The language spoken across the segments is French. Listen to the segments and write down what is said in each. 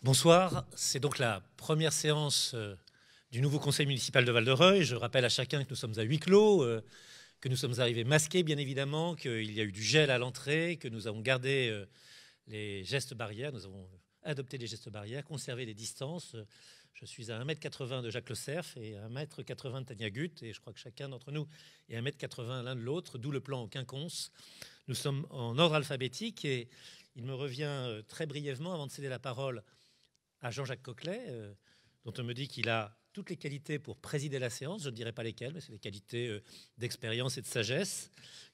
Bonsoir, c'est donc la première séance du nouveau conseil municipal de Val-de-Reuil. Je rappelle à chacun que nous sommes à huis clos, que nous sommes arrivés masqués bien évidemment, qu'il y a eu du gel à l'entrée, que nous avons gardé les gestes barrières, nous avons adopté les gestes barrières, conservé les distances. Je suis à 1,80 m de Jacques Le Cerf et à 1,80 m de Tania Gut, et je crois que chacun d'entre nous est à 1,80 m l'un de l'autre, d'où le plan au quinconce. Nous sommes en ordre alphabétique et il me revient très brièvement, avant de céder la parole à Jean-Jacques Coquelet, dont on me dit qu'il a toutes les qualités pour présider la séance. Je ne dirai pas lesquelles, mais c'est des qualités d'expérience et de sagesse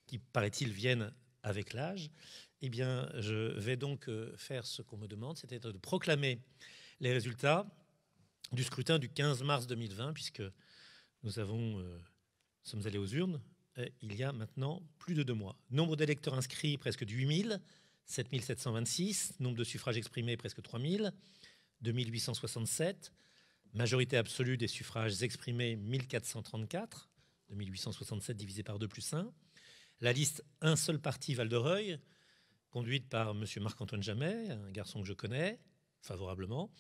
qui, paraît-il, viennent avec l'âge. Eh bien, je vais donc faire ce qu'on me demande, c'est-à-dire de proclamer les résultats du scrutin du 15 mars 2020, puisque nous sommes allés aux urnes il y a maintenant plus de 2 mois. Nombre d'électeurs inscrits, presque de 8000, 7726. Nombre de suffrages exprimés, presque 3000. 2867, majorité absolue des suffrages exprimés 1434, 2867 divisé par 2 plus 1. La liste Un seul parti Val-de-Reuil, conduite par M. Marc-Antoine Jamet, un garçon que je connais favorablement,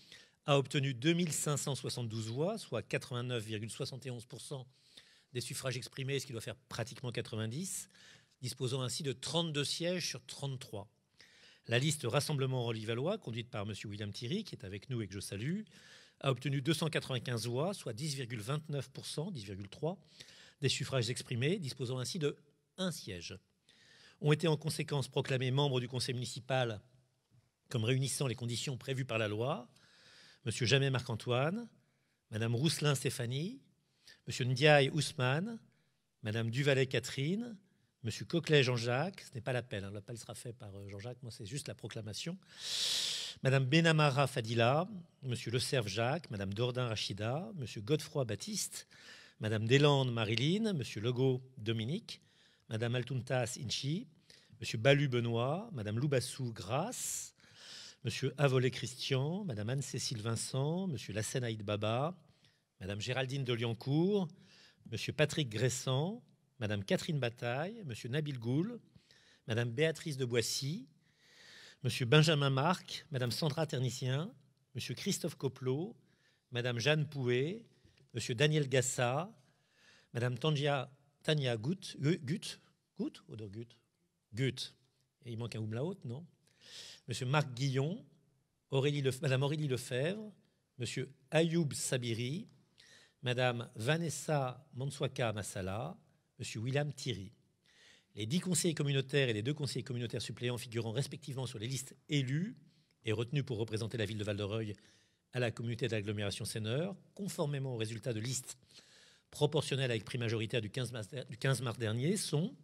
a obtenu 2572 voix, soit 89,71% des suffrages exprimés, ce qui doit faire pratiquement 90, disposant ainsi de 32 sièges sur 33. La liste Rassemblement Orly-Valois, conduite par M. William Thierry, qui est avec nous et que je salue, a obtenu 295 voix, soit 10,29%, 10,3% des suffrages exprimés, disposant ainsi de 1 siège. Ont été en conséquence proclamés membres du conseil municipal comme réunissant les conditions prévues par la loi M. Jamet Marc-Antoine, Mme Rousselin Stéphanie, M. Ndiaye Ousmane, Mme Duvalet Catherine, M. Coquelet Jean-Jacques, ce n'est pas l'appel, l'appel sera fait par Jean-Jacques, moi c'est juste la proclamation. Mme Benamara Fadila, M. Le Cerf Jacques, Mme Dordain Rachida, M. Godefroy Baptiste, Mme Deslandes Marilyn, M. Legault Dominique, Mme Altuntas Inchi, M. Balu Benoît, Mme Loubassou Grace, M. Avolé Christian, Mme Anne-Cécile Vincent, M. Lassène Aïd Baba, Mme Géraldine de Liancourt, M. Patrick Gressant, Madame Catherine Bataille, M. Nabil Goul, Madame Béatrice de Boissy, M. Benjamin Marc, Madame Sandra Ternicien, M. Christophe Coplot, Madame Jeanne Pouet, M. Daniel Gassa, Madame Tania Gut, et il manque un umlaut, non? M. Marc Guillon, Madame Aurélie Lefebvre, M. Ayoub Sabiri, Madame Vanessa Mansouaka Massala, M. William Thierry. Les 10 conseillers communautaires et les 2 conseillers communautaires suppléants figurant respectivement sur les listes élues et retenus pour représenter la ville de Val-de-Reuil à la communauté d'agglomération Seineur, conformément au résultat de liste proportionnelle avec prix majoritaire du 15 mars dernier, sont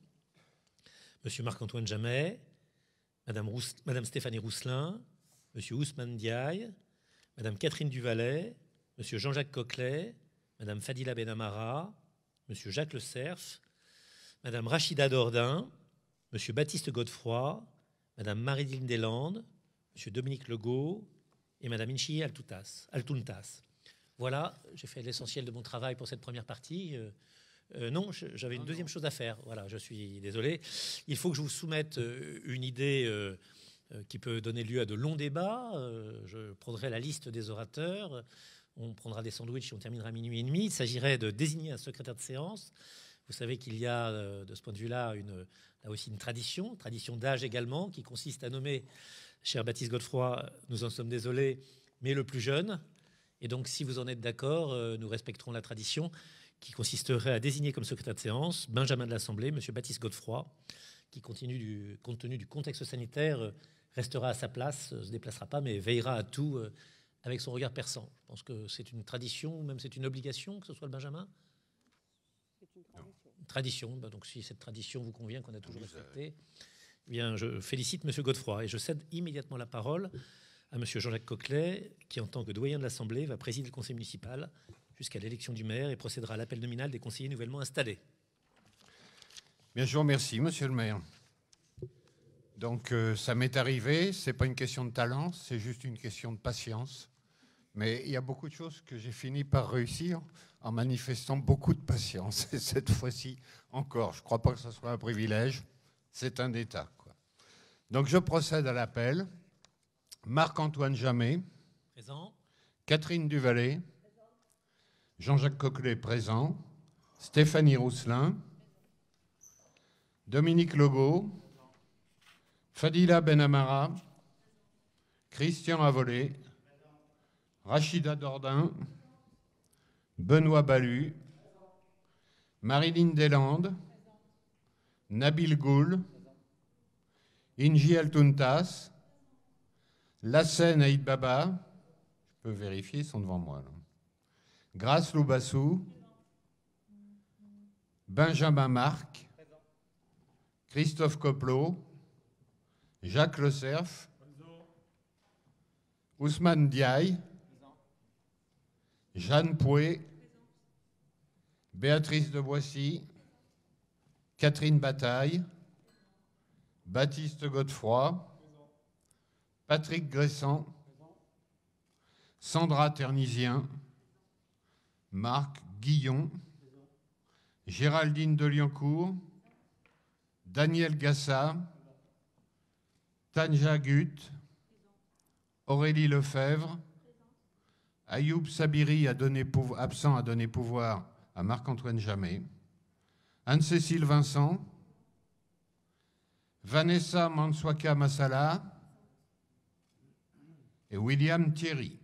M. Marc-Antoine Jamet, Madame Stéphanie Rousselin, M. Ousmane Diaye, Madame Catherine Duvalet, M. Jean-Jacques Coquelet, Madame Fadila Benamara, M. Jacques Le Cerf, Madame Rachida Dordain, M. Baptiste Godefroy, Madame Marilyn Deslandes, M. Dominique Legault et Madame Inchi Altuntas. Voilà, j'ai fait l'essentiel de mon travail pour cette première partie. Non, j'avais une deuxième chose à faire. Voilà, je suis désolé. Il faut que je vous soumette une idée qui peut donner lieu à de longs débats. Je prendrai la liste des orateurs. On prendra des sandwichs et on terminera à 00h30. Il s'agirait de désigner un secrétaire de séance. Vous savez qu'il y a, de ce point de vue-là, là aussi une tradition d'âge également, qui consiste à nommer, cher Baptiste Godefroy, nous en sommes désolés, mais le plus jeune. Et donc, si vous en êtes d'accord, nous respecterons la tradition qui consisterait à désigner comme secrétaire de séance Benjamin de l'Assemblée, M. Baptiste Godefroy, qui, compte tenu du contexte sanitaire, restera à sa place, ne se déplacera pas, mais veillera à tout avec son regard perçant. Je pense que c'est une tradition, ou même c'est une obligation que ce soit le Benjamin. C'est une tradition. Une tradition. Donc si cette tradition vous convient, qu'on a toujours respecté, eh bien, je félicite M. Godefroy et je cède immédiatement la parole à M. Jean-Jacques Coquelet, qui, en tant que doyen de l'Assemblée, va présider le conseil municipal jusqu'à l'élection du maire et procédera à l'appel nominal des conseillers nouvellement installés. Bien, je vous remercie, monsieur le maire. Donc, ça m'est arrivé, ce n'est pas une question de talent, c'est juste une question de patience. Mais il y a beaucoup de choses que j'ai fini par réussir en manifestant beaucoup de patience. Et cette fois-ci encore, je ne crois pas que ce soit un privilège, c'est un état, quoi. Donc, je procède à l'appel. Marc-Antoine Jamet. Présent. Catherine Duvallée. Jean-Jacques Coquelet, présent. Stéphanie Rousselin. Dominique Legault. Fadila Benamara. Christian Avolé. Rachida Dordain. Benoît Balu. Marilyn Deslandes. Nabil Goul. Inji Altuntas. Lassen Aïd Baba. Je peux vérifier, ils sont devant moi. Là. Grace Loubassou. Benjamin Marc. Christophe Coplot. Jacques Le Cerf. Ousmane Diaye. Jeanne Pouet. Béatrice de Boissy. Catherine Bataille. Baptiste Godefroy. Patrick Gressan. Sandra Ternisien. Marc Guillon. Géraldine Deliancourt. Daniel Gassa. Tanja Gut. Aurélie Lefebvre. Ayoub Sabiri absent a donné pouvoir à Marc-Antoine Jamet. Anne-Cécile Vincent. Vanessa Manswaka Massala et William Thierry.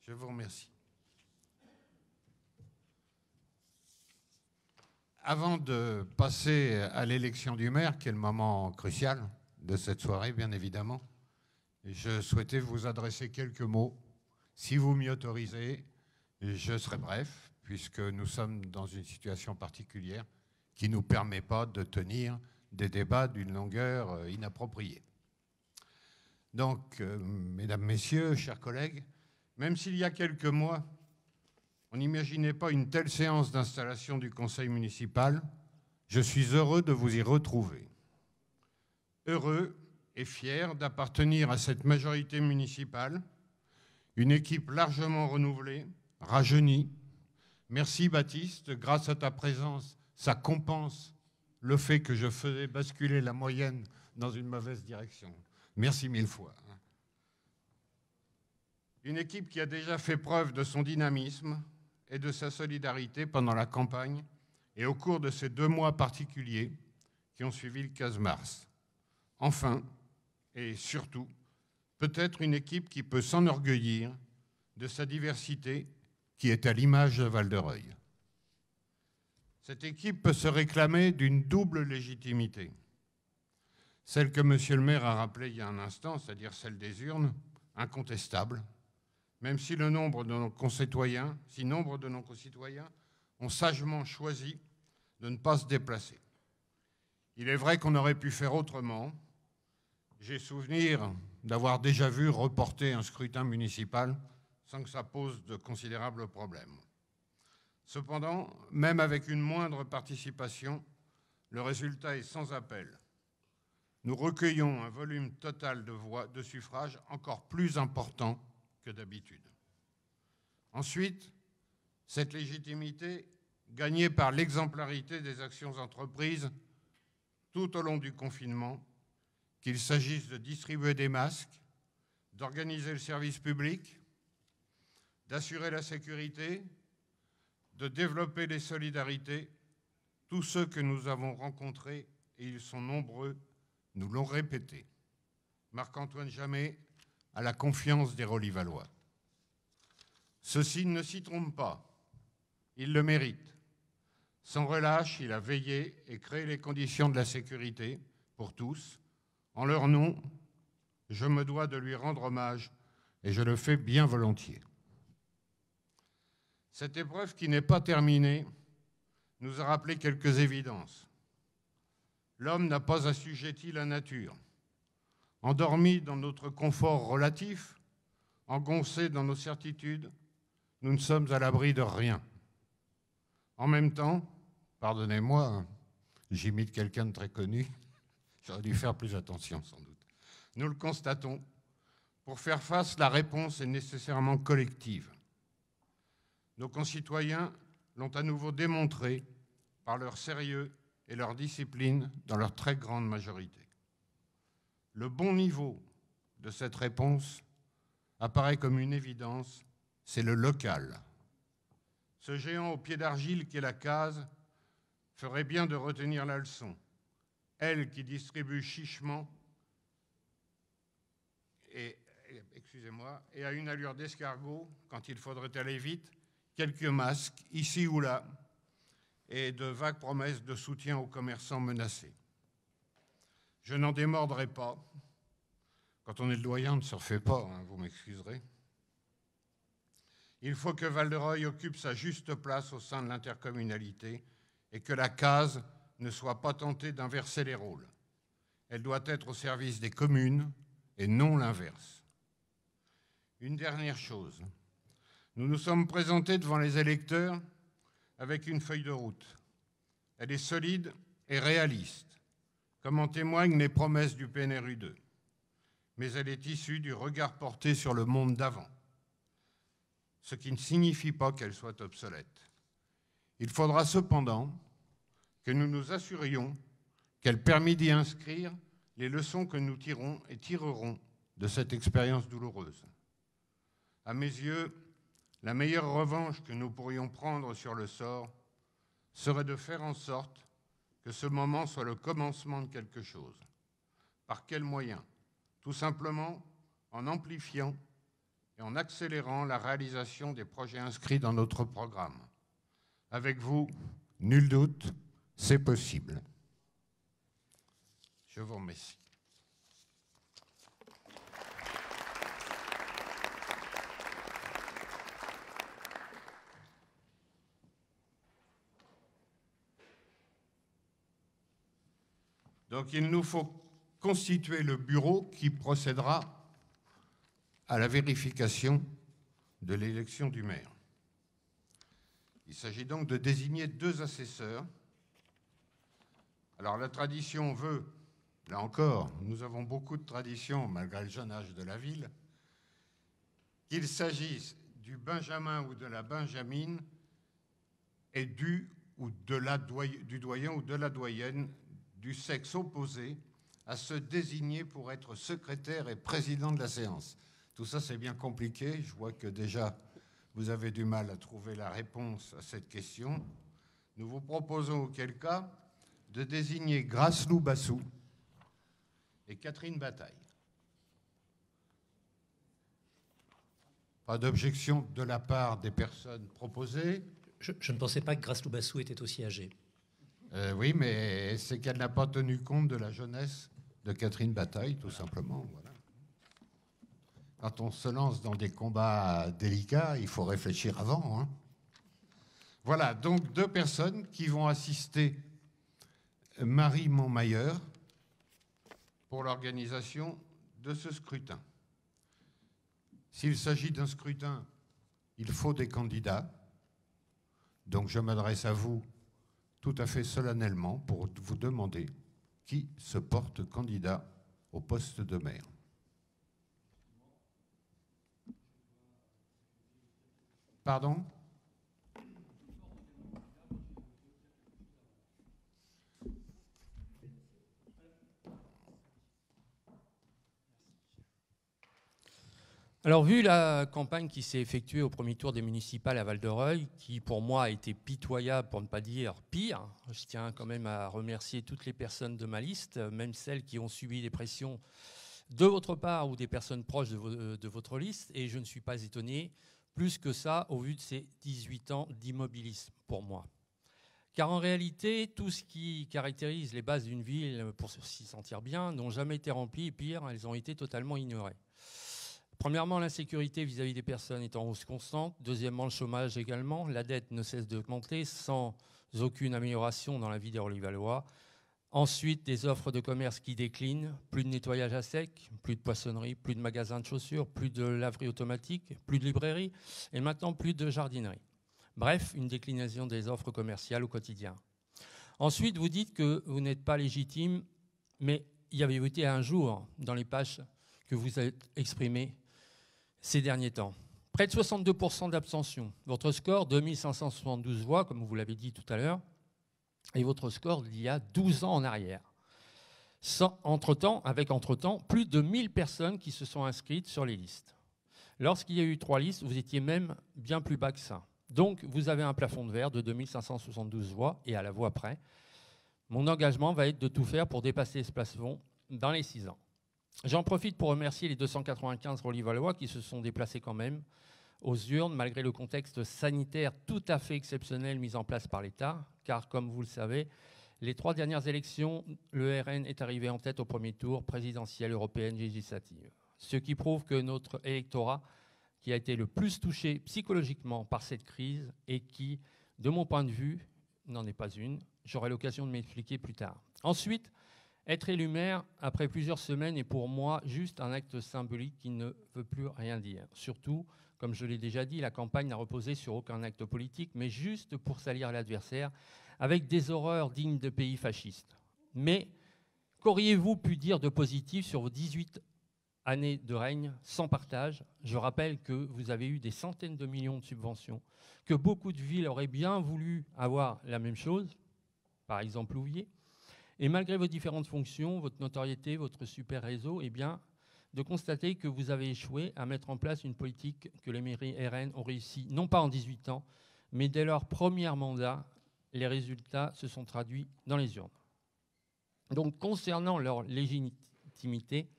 Je vous remercie. Avant de passer à l'élection du maire, qui est le moment crucial de cette soirée, bien évidemment, je souhaitais vous adresser quelques mots. Si vous m'y autorisez, je serai bref, puisque nous sommes dans une situation particulière qui ne nous permet pas de tenir des débats d'une longueur inappropriée. Donc, mesdames, messieurs, chers collègues, même s'il y a quelques mois, on n'imaginait pas une telle séance d'installation du conseil municipal, je suis heureux de vous y retrouver. Heureux et fier d'appartenir à cette majorité municipale, une équipe largement renouvelée, rajeunie. Merci Baptiste, grâce à ta présence, ça compense le fait que je faisais basculer la moyenne dans une mauvaise direction. Merci mille fois. Une équipe qui a déjà fait preuve de son dynamisme et de sa solidarité pendant la campagne et au cours de ces 2 mois particuliers qui ont suivi le 15 mars. Enfin, et surtout, peut-être une équipe qui peut s'enorgueillir de sa diversité qui est à l'image de Val-de-Reuil. Cette équipe peut se réclamer d'une double légitimité. Celle que M. le maire a rappelée il y a un instant, c'est-à-dire celle des urnes, incontestable, même si nombre de nos concitoyens ont sagement choisi de ne pas se déplacer. Il est vrai qu'on aurait pu faire autrement. J'ai souvenir d'avoir déjà vu reporter un scrutin municipal sans que ça pose de considérables problèmes. Cependant, même avec une moindre participation, le résultat est sans appel. Nous recueillons un volume total de voix, de suffrages encore plus important que d'habitude. Ensuite, cette légitimité, gagnée par l'exemplarité des actions entreprises tout au long du confinement, qu'il s'agisse de distribuer des masques, d'organiser le service public, d'assurer la sécurité, de développer les solidarités, tous ceux que nous avons rencontrés, et ils sont nombreux, nous l'ont répété. Marc-Antoine Jamet a la confiance des Rolivallois. Ceux-ci ne s'y trompent pas, ils le méritent. Sans relâche, il a veillé et créé les conditions de la sécurité pour tous. En leur nom, je me dois de lui rendre hommage et je le fais bien volontiers. Cette épreuve qui n'est pas terminée nous a rappelé quelques évidences. L'homme n'a pas assujetti la nature. Endormi dans notre confort relatif, engoncé dans nos certitudes, nous ne sommes à l'abri de rien. En même temps, pardonnez-moi, j'imite quelqu'un de très connu, j'aurais dû faire plus attention sans doute. Nous le constatons, pour faire face, la réponse est nécessairement collective. Nos concitoyens l'ont à nouveau démontré par leur sérieux et leur discipline dans leur très grande majorité. Le bon niveau de cette réponse apparaît comme une évidence, c'est le local. Ce géant au pied d'argile qu'est la case ferait bien de retenir la leçon. Elle qui distribue chichement et à une allure d'escargot, quand il faudrait aller vite, quelques masques, ici ou là, et de vagues promesses de soutien aux commerçants menacés. Je n'en démordrai pas. Quand on est le doyen, on ne se refait pas, hein, vous m'excuserez. Il faut que Val-de-Reuil occupe sa juste place au sein de l'intercommunalité et que la case ne soit pas tentée d'inverser les rôles. Elle doit être au service des communes et non l'inverse. Une dernière chose. Nous nous sommes présentés devant les électeurs avec une feuille de route. Elle est solide et réaliste, comme en témoignent les promesses du PNRU 2. Mais elle est issue du regard porté sur le monde d'avant, ce qui ne signifie pas qu'elle soit obsolète. Il faudra cependant que nous nous assurions qu'elle permet d'y inscrire les leçons que nous tirons et tirerons de cette expérience douloureuse. À mes yeux, la meilleure revanche que nous pourrions prendre sur le sort serait de faire en sorte que ce moment soit le commencement de quelque chose. Par quels moyens ? Tout simplement en amplifiant et en accélérant la réalisation des projets inscrits dans notre programme. Avec vous, nul doute, c'est possible. Je vous remercie. Donc il nous faut constituer le bureau qui procédera à la vérification de l'élection du maire. Il s'agit donc de désigner 2 assesseurs. Alors la tradition veut, là encore, nous avons beaucoup de traditions malgré le jeune âge de la ville, qu'il s'agisse du Benjamin ou de la Benjamine et du doyen ou de la doyenne du sexe opposé à se désigner pour être secrétaire et président de la séance. Tout ça, c'est bien compliqué. Je vois que déjà, vous avez du mal à trouver la réponse à cette question. Nous vous proposons, auquel cas, de désigner Grâce-Loup Bassou et Catherine Bataille. Pas d'objection de la part des personnes proposées. Je ne pensais pas que Grâce-Loup Bassou était aussi âgée. Oui, mais c'est qu'elle n'a pas tenu compte de la jeunesse de Catherine Bataille, tout simplement. Voilà. Quand on se lance dans des combats délicats, il faut réfléchir avant, hein. Voilà, donc 2 personnes qui vont assister Marie Montmayer pour l'organisation de ce scrutin. S'il s'agit d'un scrutin, il faut des candidats. Donc je m'adresse à vous tout à fait solennellement pour vous demander qui se porte candidat au poste de maire. Pardon ? Alors, vu la campagne qui s'est effectuée au premier tour des municipales à Val-de-Reuil, qui pour moi a été pitoyable, pour ne pas dire pire, je tiens quand même à remercier toutes les personnes de ma liste, même celles qui ont subi des pressions de votre part ou des personnes proches de votre liste, et je ne suis pas étonné plus que ça au vu de ces 18 ans d'immobilisme pour moi. Car en réalité, tout ce qui caractérise les bases d'une ville pour s'y sentir bien n'ont jamais été rempli, et pire, elles ont été totalement ignorées. Premièrement, l'insécurité vis-à-vis des personnes est en hausse constante. Deuxièmement, le chômage également. La dette ne cesse d'augmenter sans aucune amélioration dans la vie des Orlyvallois. Ensuite, des offres de commerce qui déclinent. Plus de nettoyage à sec, plus de poissonnerie, plus de magasins de chaussures, plus de laverie automatique, plus de librairie et maintenant plus de jardinerie. Bref, une déclinaison des offres commerciales au quotidien. Ensuite, vous dites que vous n'êtes pas légitime, mais y avez-vous été un jour dans les pages que vous avez exprimées ces derniers temps. Près de 62% d'abstention. Votre score, 2572 voix, comme vous l'avez dit tout à l'heure, et votre score d'il y a 12 ans en arrière. Entre-temps, plus de 1000 personnes qui se sont inscrites sur les listes. Lorsqu'il y a eu 3 listes, vous étiez même bien plus bas que ça. Donc, vous avez un plafond de verre de 2572 voix et à la voix près. Mon engagement va être de tout faire pour dépasser ce plafond dans les 6 ans. J'en profite pour remercier les 295 Rolivalois qui se sont déplacés quand même aux urnes, malgré le contexte sanitaire tout à fait exceptionnel mis en place par l'État, car comme vous le savez, les 3 dernières élections, le RN est arrivé en tête au premier tour, présidentielle, européenne, législative. Ce qui prouve que notre électorat, qui a été le plus touché psychologiquement par cette crise et qui, de mon point de vue, n'en est pas une, j'aurai l'occasion de m'expliquer plus tard. Ensuite, être élu maire après plusieurs semaines est pour moi juste un acte symbolique qui ne veut plus rien dire. Surtout, comme je l'ai déjà dit, la campagne n'a reposé sur aucun acte politique, mais juste pour salir l'adversaire avec des horreurs dignes de pays fascistes. Mais qu'auriez-vous pu dire de positif sur vos 18 années de règne sans partage? Je rappelle que vous avez eu des centaines de millions de subventions, que beaucoup de villes auraient bien voulu avoir la même chose, par exemple Louviers, et malgré vos différentes fonctions, votre notoriété, votre super réseau, eh bien, de constater que vous avez échoué à mettre en place une politique que les mairies RN ont réussi, non pas en 18 ans, mais dès leur premier mandat, les résultats se sont traduits dans les urnes. Donc, concernant leur légitimité,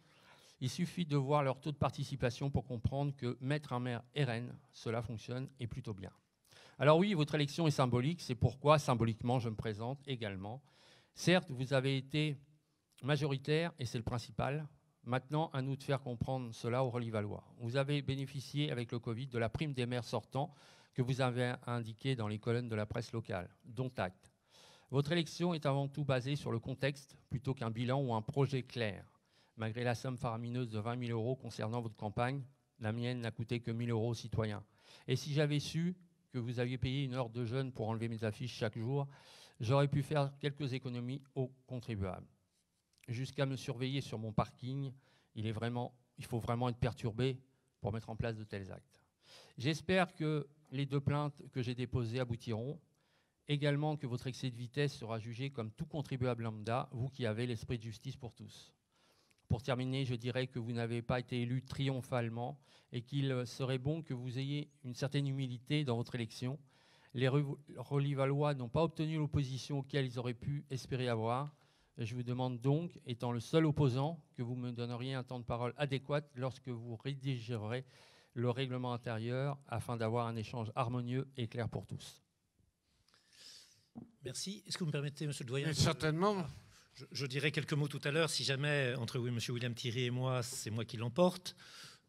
il suffit de voir leur taux de participation pour comprendre que mettre un maire RN, cela fonctionne et plutôt bien. Alors oui, votre élection est symbolique, c'est pourquoi, symboliquement, je me présente également. Certes, vous avez été majoritaire, et c'est le principal. Maintenant, à nous de faire comprendre cela aux Rolivalois. Vous avez bénéficié, avec le Covid, de la prime des maires sortants que vous avez indiquée dans les colonnes de la presse locale, dont acte. Votre élection est avant tout basée sur le contexte, plutôt qu'un bilan ou un projet clair. Malgré la somme faramineuse de 20 000 € concernant votre campagne, la mienne n'a coûté que 1 000 € aux citoyens. Et si j'avais su que vous aviez payé une heure de jeûne pour enlever mes affiches chaque jour, j'aurais pu faire quelques économies aux contribuables. Jusqu'à me surveiller sur mon parking, il faut vraiment être perturbé pour mettre en place de tels actes. J'espère que les 2 plaintes que j'ai déposées aboutiront. Également que votre excès de vitesse sera jugé comme tout contribuable lambda, vous qui avez l'esprit de justice pour tous. Pour terminer, je dirais que vous n'avez pas été élu triomphalement et qu'il serait bon que vous ayez une certaine humilité dans votre élection. Les Rolivalois n'ont pas obtenu l'opposition auquel ils auraient pu espérer avoir. Je vous demande donc, étant le seul opposant, que vous me donneriez un temps de parole adéquat lorsque vous rédigerez le règlement intérieur afin d'avoir un échange harmonieux et clair pour tous. Merci. Est-ce que vous me permettez, monsieur le doyen? Certainement. Je dirais quelques mots tout à l'heure. Si jamais, entre monsieur William Thierry et moi, c'est moi qui l'emporte,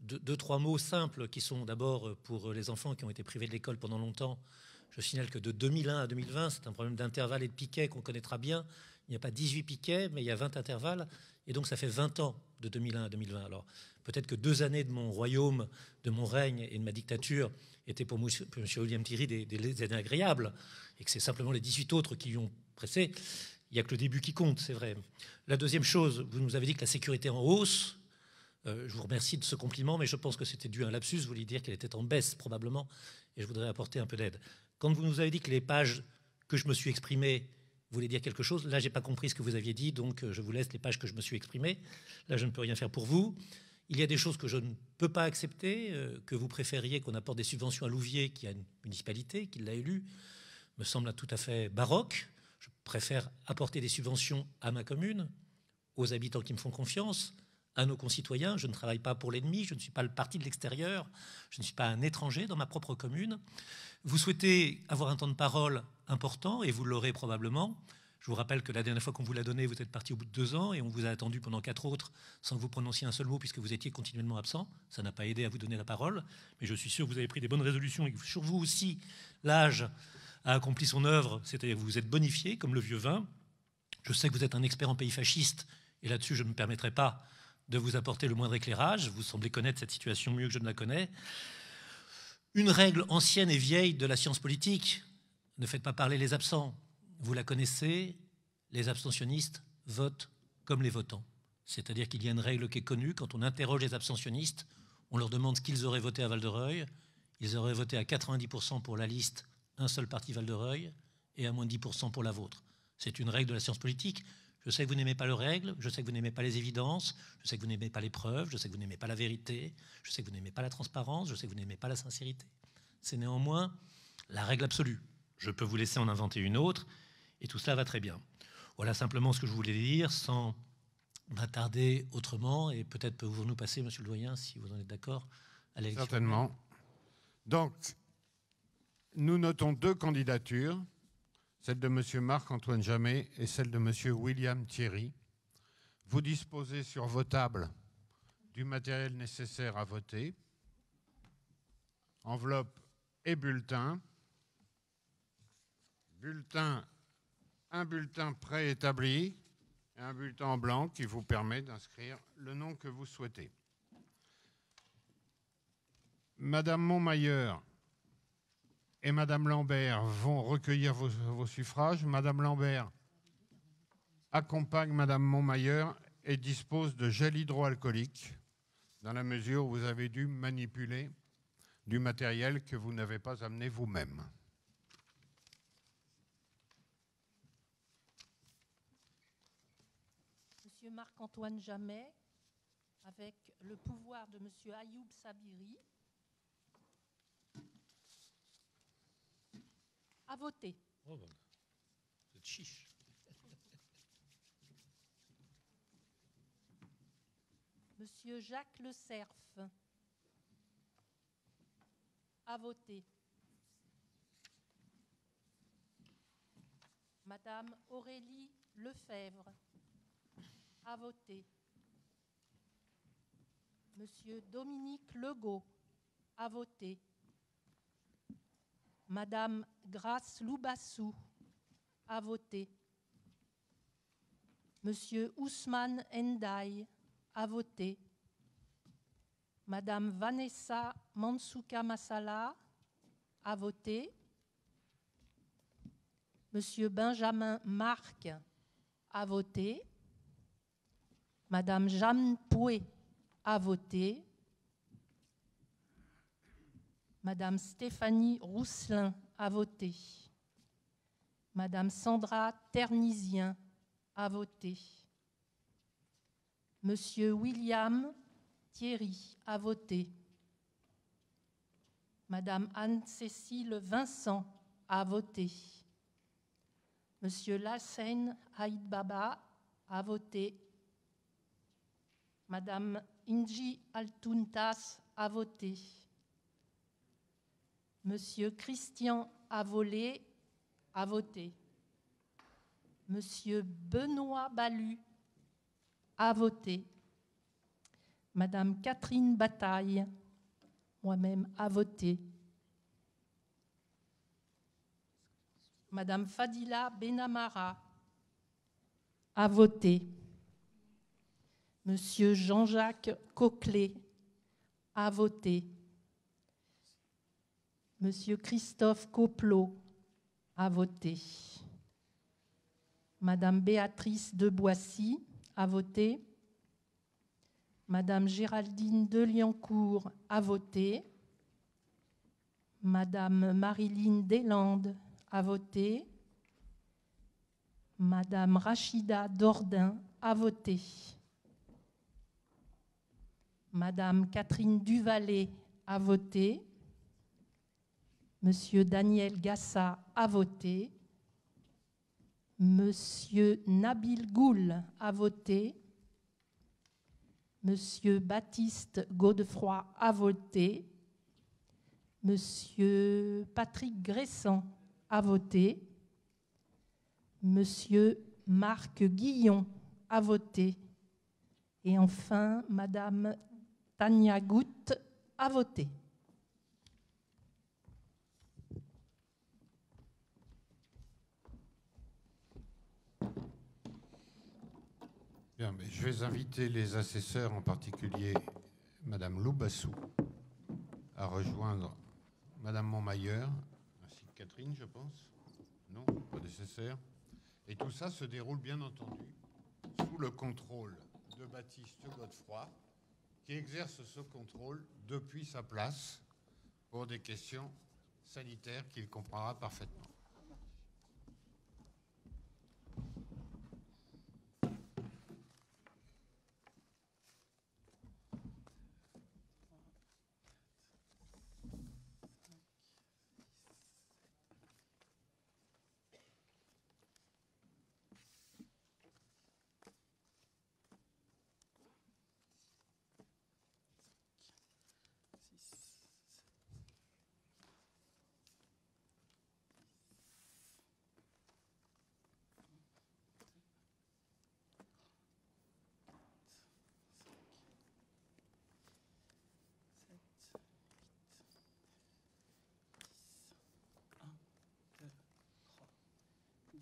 2-3 mots simples qui sont d'abord pour les enfants qui ont été privés de l'école pendant longtemps. Je signale que de 2001 à 2020, c'est un problème d'intervalle et de piquet qu'on connaîtra bien. Il n'y a pas 18 piquets, mais il y a 20 intervalles. Et donc, ça fait 20 ans de 2001 à 2020. Alors, peut-être que 2 années de mon royaume, de mon règne et de ma dictature étaient pour M. William Thierry des années agréables, et que c'est simplement les 18 autres qui lui ont pressé. Il n'y a que le début qui compte, c'est vrai. La deuxième chose, vous nous avez dit que la sécurité est en hausse. Je vous remercie de ce compliment, mais je pense que c'était dû à un lapsus. Vous vouliez dire qu'elle était en baisse, probablement, et je voudrais apporter un peu d'aide. Quand vous nous avez dit que les pages que je me suis exprimées voulaient dire quelque chose, là, je n'ai pas compris ce que vous aviez dit, donc je vous laisse les pages que je me suis exprimées. Là, je ne peux rien faire pour vous. Il y a des choses que je ne peux pas accepter, que vous préfériez qu'on apporte des subventions à Louviers, qui a une municipalité, qui l'a élu, me semble tout à fait baroque. Je préfère apporter des subventions à ma commune, aux habitants qui me font confiance, à nos concitoyens. Je ne travaille pas pour l'ennemi, je ne suis pas le parti de l'extérieur, je ne suis pas un étranger dans ma propre commune. Vous souhaitez avoir un temps de parole important, et vous l'aurez probablement. Je vous rappelle que la dernière fois qu'on vous l'a donné, vous êtes parti au bout de 2 ans, et on vous a attendu pendant 4 autres sans que vous prononciez un seul mot, puisque vous étiez continuellement absent. Ça n'a pas aidé à vous donner la parole, mais je suis sûr que vous avez pris des bonnes résolutions, et que sur vous aussi, l'âge a accompli son œuvre, c'est-à-dire que vous vous êtes bonifié, comme le vieux vin. Je sais que vous êtes un expert en pays fasciste, et là-dessus, je ne me permettrai pas de vous apporter le moindre éclairage. Vous semblez connaître cette situation mieux que je ne la connais. Une règle ancienne et vieille de la science politique, ne faites pas parler les absents. Vous la connaissez, les abstentionnistes votent comme les votants. C'est-à-dire qu'il y a une règle qui est connue, quand on interroge les abstentionnistes, on leur demande ce qu'ils auraient voté à Val-de-Reuil. Ils auraient voté à 90% pour la liste un seul parti Val-de-Reuil et à moins de 10% pour la vôtre. C'est une règle de la science politique. Je sais que vous n'aimez pas les règles, je sais que vous n'aimez pas les évidences, je sais que vous n'aimez pas les preuves, je sais que vous n'aimez pas la vérité, je sais que vous n'aimez pas la transparence, je sais que vous n'aimez pas la sincérité. C'est néanmoins la règle absolue. Je peux vous laisser en inventer une autre, et tout cela va très bien. Voilà simplement ce que je voulais dire, sans m'attarder autrement, et peut-être pouvons-nous passer, monsieur le doyen, si vous en êtes d'accord, à l'élection. Certainement. Donc, nous notons 2 candidatures, celle de M. Marc-Antoine Jamet et celle de M. William Thierry. Vous disposez sur vos tables du matériel nécessaire à voter, enveloppe et bulletin. Un bulletin préétabli et un bulletin en blanc qui vous permet d'inscrire le nom que vous souhaitez. Madame Montmayer et Madame Lambert vont recueillir vos suffrages. Madame Lambert accompagne Madame Montmayer et dispose de gel hydroalcoolique dans la mesure où vous avez dû manipuler du matériel que vous n'avez pas amené vous-même. Monsieur Marc-Antoine Jamet, avec le pouvoir de Monsieur Ayoub Sabiri, à voter. Oh, bon. Vous êtes chiche. Monsieur Jacques Le Cerf, à voter. Madame Aurélie Lefebvre, à voter. Monsieur Dominique Legault, à voter. Madame Grace Loubassou, à voter. Monsieur Ousmane Ndiaye, à voter. Madame Vanessa Mansouka Massala, à voter. Monsieur Benjamin Marc, à voter. Madame Jeanne Pouet, à voter. Madame Stéphanie Rousselin, à voter. Madame Sandra Ternisien, à voter. Monsieur William Thierry, à voter. Madame Anne-Cécile Vincent, à voter. Monsieur Lassène Haïd Baba, à voter. Madame Inji Altuntas, à voter. Monsieur Christian Avolé, à voter. Monsieur Benoît Balu, à voter. Madame Catherine Bataille, moi-même, à voter. Madame Fadila Benamara, à voter. Monsieur Jean-Jacques Coquelet, à voter. Monsieur Christophe Coplot, à voter. Madame Béatrice de Boissy, à voter. Madame Géraldine Deliancourt, à voter. Madame Marilyn Deslandes, à voter. Madame Rachida Dordain, à voter. Madame Catherine Duvallée, à voter. Monsieur Daniel Gassa, à voter. Monsieur Nabil Goul, à voter. Monsieur Baptiste Godefroy, à voter. Monsieur Patrick Gressan, à voter. Monsieur Marc Guillon, à voter. Et enfin, Madame Tania Goutte, à voter. Bien, mais je vais inviter les assesseurs, en particulier Madame Loubassou, à rejoindre Madame Montmayer, ainsi que Catherine, je pense. Non, pas nécessaire. Et tout ça se déroule, bien entendu, sous le contrôle de Baptiste Godefroy, qui exerce ce contrôle depuis sa place pour des questions sanitaires qu'il comprendra parfaitement.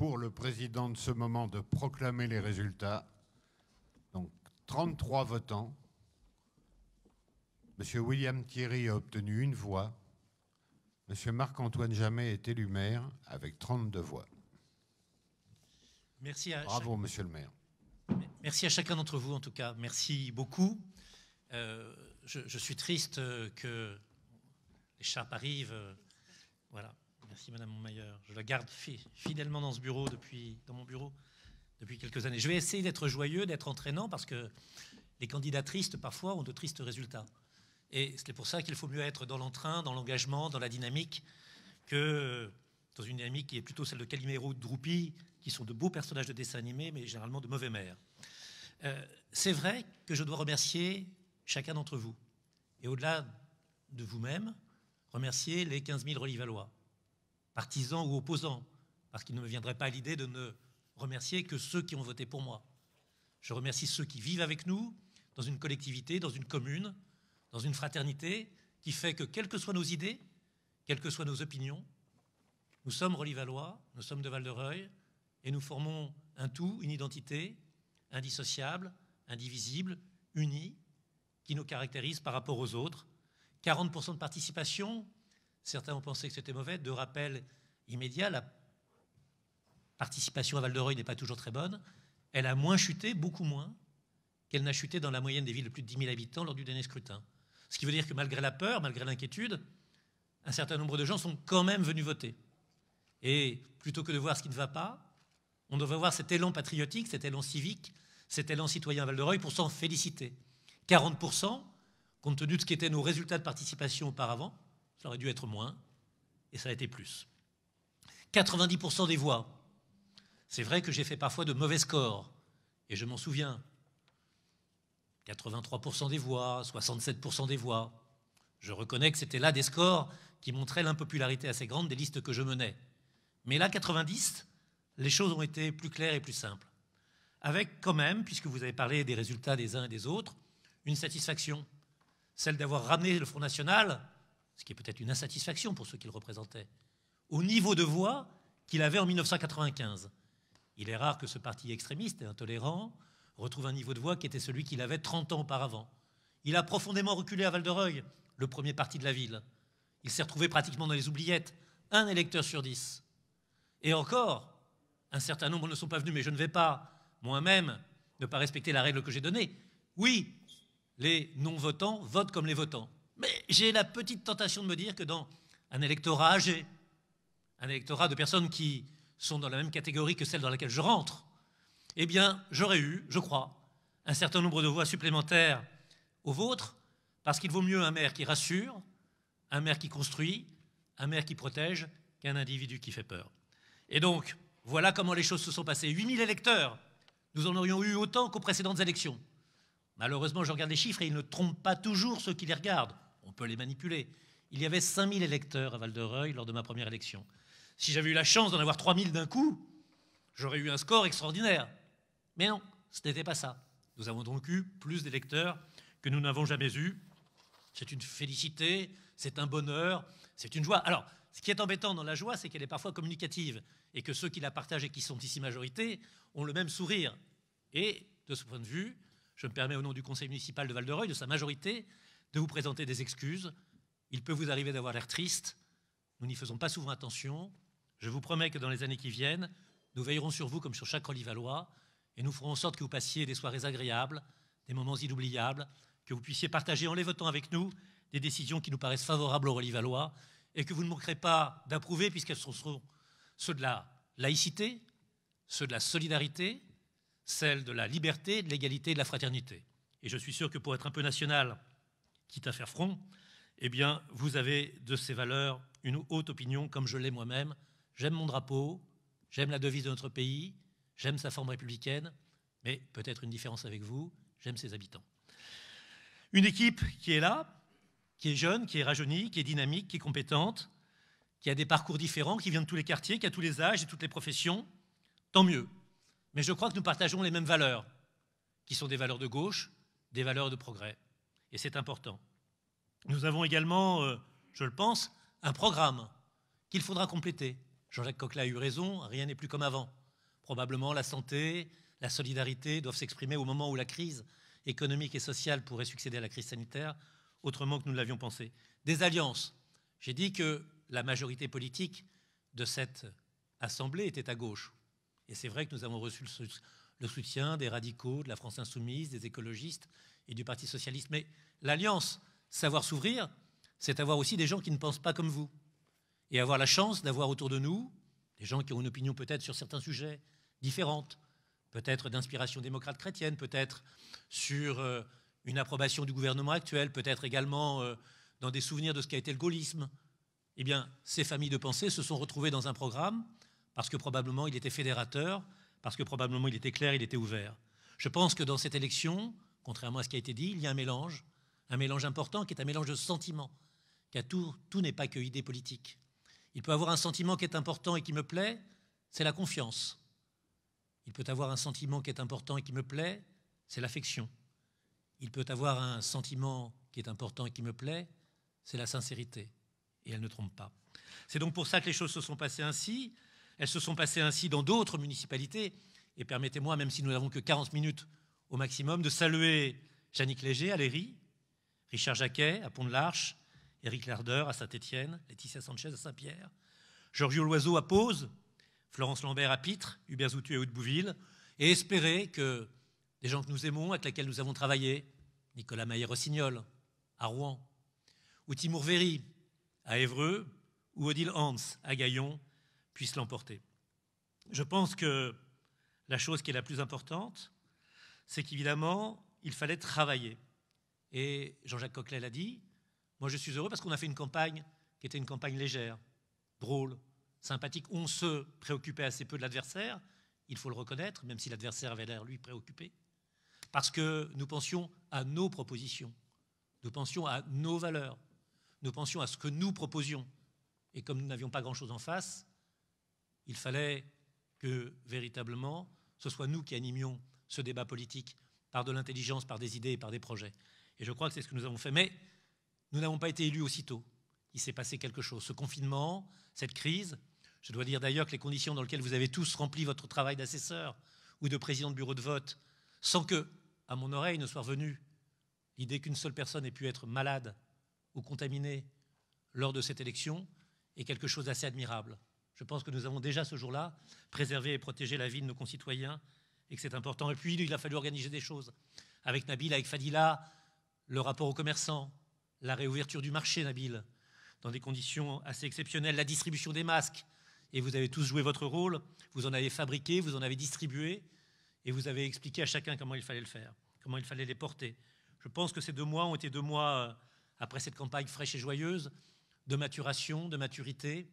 pour le président de ce moment de proclamer les résultats. Donc, 33 votants. Monsieur William Thierry a obtenu 1 voix. Monsieur Marc-Antoine Jamet est élu maire avec 32 voix. Bravo, monsieur le maire. Merci à chacun d'entre vous, en tout cas. Merci beaucoup. Je suis triste que l'écharpe arrive. Voilà. Merci, Madame Montmayer. Je la garde fidèlement dans mon bureau depuis quelques années. Je vais essayer d'être joyeux, d'être entraînant, parce que les candidats tristes, parfois, ont de tristes résultats. Et c'est pour ça qu'il faut mieux être dans l'entrain, dans l'engagement, dans la dynamique, que dans une dynamique qui est plutôt celle de Calimero ou de Droupi, qui sont de beaux personnages de dessin animé, mais généralement de mauvais maires. C'est vrai que je dois remercier chacun d'entre vous. Et au-delà de vous-même, remercier les 15 000 Relivallois, partisans ou opposants, parce qu'il ne me viendrait pas à l'idée de ne remercier que ceux qui ont voté pour moi. Je remercie ceux qui vivent avec nous, dans une collectivité, dans une commune, dans une fraternité, qui fait que, quelles que soient nos idées, quelles que soient nos opinions, nous sommes Relivallois, nous sommes de Val-de-Reuil, et nous formons un tout, une identité indissociable, indivisible, unie, qui nous caractérise par rapport aux autres. 40% de participation, certains ont pensé que c'était mauvais. De rappel immédiat, la participation à Val-de-Reuil n'est pas toujours très bonne. Elle a moins chuté, beaucoup moins, qu'elle n'a chuté dans la moyenne des villes de plus de 10 000 habitants lors du dernier scrutin. Ce qui veut dire que malgré la peur, malgré l'inquiétude, un certain nombre de gens sont quand même venus voter. Et plutôt que de voir ce qui ne va pas, on devrait voir cet élan patriotique, cet élan civique, cet élan citoyen à Val-de-Reuil pour s'en féliciter. 40%, compte tenu de ce qu'étaient nos résultats de participation auparavant, ça aurait dû être moins, et ça a été plus. 90% des voix. C'est vrai que j'ai fait parfois de mauvais scores, et je m'en souviens. 83% des voix, 67% des voix. Je reconnais que c'était là des scores qui montraient l'impopularité assez grande des listes que je menais. Mais là, 90, les choses ont été plus claires et plus simples. Avec quand même, puisque vous avez parlé des résultats des uns et des autres, une satisfaction, celle d'avoir ramené le Front National, ce qui est peut-être une insatisfaction pour ceux qui le représentaient, au niveau de voix qu'il avait en 1995. Il est rare que ce parti extrémiste et intolérant retrouve un niveau de voix qui était celui qu'il avait 30 ans auparavant. Il a profondément reculé à Val-de-Reuil, le premier parti de la ville. Il s'est retrouvé pratiquement dans les oubliettes, 1 électeur sur 10. Et encore, un certain nombre ne sont pas venus, mais je ne vais pas, moi-même, ne pas respecter la règle que j'ai donnée. Oui, les non-votants votent comme les votants. Mais j'ai la petite tentation de me dire que dans un électorat âgé, un électorat de personnes qui sont dans la même catégorie que celle dans laquelle je rentre, eh bien, j'aurais eu, je crois, un certain nombre de voix supplémentaires aux vôtres, parce qu'il vaut mieux un maire qui rassure, un maire qui construit, un maire qui protège, qu'un individu qui fait peur. Et donc, voilà comment les choses se sont passées. 8 000 électeurs, nous en aurions eu autant qu'aux précédentes élections. Malheureusement, je regarde les chiffres et ils ne trompent pas toujours ceux qui les regardent. On peut les manipuler. Il y avait 5 000 électeurs à Val-de-Reuil lors de ma première élection. Si j'avais eu la chance d'en avoir 3 000 d'un coup, j'aurais eu un score extraordinaire. Mais non, ce n'était pas ça. Nous avons donc eu plus d'électeurs que nous n'avons jamais eu. C'est une félicité, c'est un bonheur, c'est une joie. Alors, ce qui est embêtant dans la joie, c'est qu'elle est parfois communicative et que ceux qui la partagent et qui sont ici majorité ont le même sourire. Et de ce point de vue, je me permets au nom du conseil municipal de Val-de-Reuil, de sa majorité, de vous présenter des excuses. Il peut vous arriver d'avoir l'air triste. Nous n'y faisons pas souvent attention. Je vous promets que dans les années qui viennent, nous veillerons sur vous comme sur chaque Relivallois et nous ferons en sorte que vous passiez des soirées agréables, des moments inoubliables, que vous puissiez partager en les votant avec nous des décisions qui nous paraissent favorables aux Relivallois et que vous ne manquerez pas d'approuver puisqu'elles seront ceux de la laïcité, ceux de la solidarité, celles de la liberté, de l'égalité et de la fraternité. Et je suis sûr que pour être un peu national, quitte à faire front, eh bien, vous avez de ces valeurs une haute opinion, comme je l'ai moi-même. J'aime mon drapeau, j'aime la devise de notre pays, j'aime sa forme républicaine, mais peut-être une différence avec vous, j'aime ses habitants. Une équipe qui est là, qui est jeune, qui est rajeunie, qui est dynamique, qui est compétente, qui a des parcours différents, qui vient de tous les quartiers, qui a tous les âges et toutes les professions, tant mieux. Mais je crois que nous partageons les mêmes valeurs, qui sont des valeurs de gauche, des valeurs de progrès. Et c'est important. Nous avons également, je le pense, un programme qu'il faudra compléter. Jean-Jacques Coquelat a eu raison, rien n'est plus comme avant. Probablement la santé, la solidarité doivent s'exprimer au moment où la crise économique et sociale pourrait succéder à la crise sanitaire, autrement que nous ne l'avions pensé. Des alliances. J'ai dit que la majorité politique de cette Assemblée était à gauche. Et c'est vrai que nous avons reçu le soutien des radicaux, de la France insoumise, des écologistes et du Parti socialiste. Mais l'alliance, savoir s'ouvrir, c'est avoir aussi des gens qui ne pensent pas comme vous. Et avoir la chance d'avoir autour de nous des gens qui ont une opinion peut-être sur certains sujets différentes, peut-être d'inspiration démocrate chrétienne, peut-être sur une approbation du gouvernement actuel, peut-être également dans des souvenirs de ce qu'a été le gaullisme. Eh bien, ces familles de pensée se sont retrouvées dans un programme parce que probablement il était fédérateur, parce que probablement il était clair, il était ouvert. Je pense que dans cette élection, contrairement à ce qui a été dit, il y a un mélange important qui est un mélange de sentiments, car tout n'est pas que idée politique. Il peut avoir un sentiment qui est important et qui me plaît, c'est la confiance. Il peut avoir un sentiment qui est important et qui me plaît, c'est l'affection. Il peut avoir un sentiment qui est important et qui me plaît, c'est la sincérité. Et elle ne trompe pas. C'est donc pour ça que les choses se sont passées ainsi. Elles se sont passées ainsi dans d'autres municipalités. Et permettez-moi, même si nous n'avons que 40 minutes au maximum, de saluer Yannick Léger à Léry, Richard Jacquet à Pont-de-l'Arche, Éric Lardeur à Saint-Étienne, Laetitia Sanchez à Saint-Pierre, Giorgio Loiseau à Pose, Florence Lambert à Pitre, Hubert Zoutu à Haute-Bouville, et espérer que des gens que nous aimons, avec lesquels nous avons travaillé, Nicolas Maillet-Rossignol à Rouen, ou Timur Véry à Évreux, ou Odile Hans à Gaillon, puissent l'emporter. Je pense que la chose qui est la plus importante, c'est qu'évidemment, il fallait travailler. Et Jean-Jacques Coquelet l'a dit, moi je suis heureux parce qu'on a fait une campagne qui était une campagne légère, drôle, sympathique. On se préoccupait assez peu de l'adversaire, il faut le reconnaître, même si l'adversaire avait l'air, lui, préoccupé. Parce que nous pensions à nos propositions, nous pensions à nos valeurs, nous pensions à ce que nous proposions. Et comme nous n'avions pas grand-chose en face, il fallait que, véritablement, ce soit nous qui animions ce débat politique par de l'intelligence, par des idées et par des projets. Et je crois que c'est ce que nous avons fait. Mais nous n'avons pas été élus aussitôt. Il s'est passé quelque chose. Ce confinement, cette crise, je dois dire d'ailleurs que les conditions dans lesquelles vous avez tous rempli votre travail d'assesseur ou de président de bureau de vote, sans que, à mon oreille, ne soit venue l'idée qu'une seule personne ait pu être malade ou contaminée lors de cette élection, est quelque chose d'assez admirable. Je pense que nous avons déjà ce jour-là préservé et protégé la vie de nos concitoyens et que c'est important. Et puis, il a fallu organiser des choses. Avec Nabil, avec Fadila, le rapport aux commerçants, la réouverture du marché, Nabil, dans des conditions assez exceptionnelles, la distribution des masques. Et vous avez tous joué votre rôle, vous en avez fabriqué, vous en avez distribué, et vous avez expliqué à chacun comment il fallait le faire, comment il fallait les porter. Je pense que ces 2 mois ont été 2 mois, après cette campagne fraîche et joyeuse, de maturation, de maturité,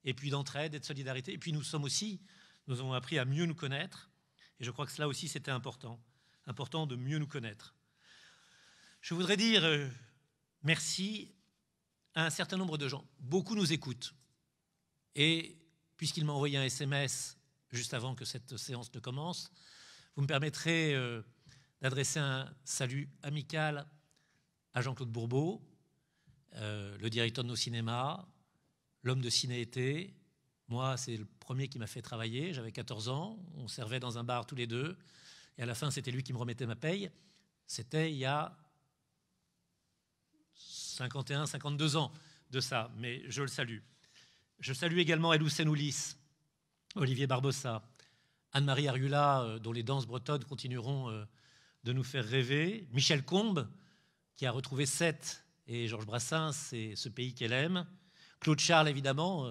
et puis d'entraide et de solidarité. Et puis nous avons appris à mieux nous connaître, et je crois que cela aussi c'était important de mieux nous connaître. Je voudrais dire merci à un certain nombre de gens. Beaucoup nous écoutent. Et puisqu'il m'a envoyé un SMS juste avant que cette séance ne commence, vous me permettrez d'adresser un salut amical à Jean-Claude Bourbeau, le directeur de nos cinémas, l'homme de ciné-été. Moi, c'est le premier qui m'a fait travailler. J'avais 14 ans, on servait dans un bar tous les deux, et à la fin, c'était lui qui me remettait ma paye. C'était il y a 51, 52 ans de ça, mais je le salue. Je salue également Elou Senoulis, Olivier Barbossa, Anne-Marie Argula, dont les danses bretonnes continueront de nous faire rêver, Michel Combes, qui a retrouvé Sète et Georges Brassens et ce pays qu'elle aime, Claude Charles, évidemment,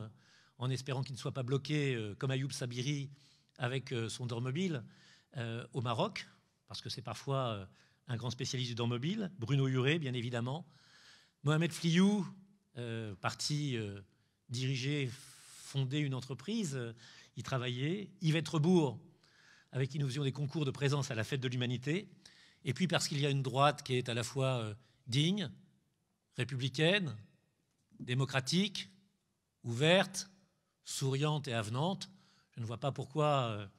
en espérant qu'il ne soit pas bloqué, comme Ayoub Sabiri, avec son dormobile au Maroc, parce que c'est parfois un grand spécialiste du dormobile, Bruno Huré, bien évidemment, Mohamed Fliou, parti diriger, fonder une entreprise, y travailler, Yvette Rebourg, avec qui nous faisions des concours de présence à la Fête de l'Humanité, et puis parce qu'il y a une droite qui est à la fois digne, républicaine, démocratique, ouverte, souriante et avenante. Je ne vois pas pourquoi,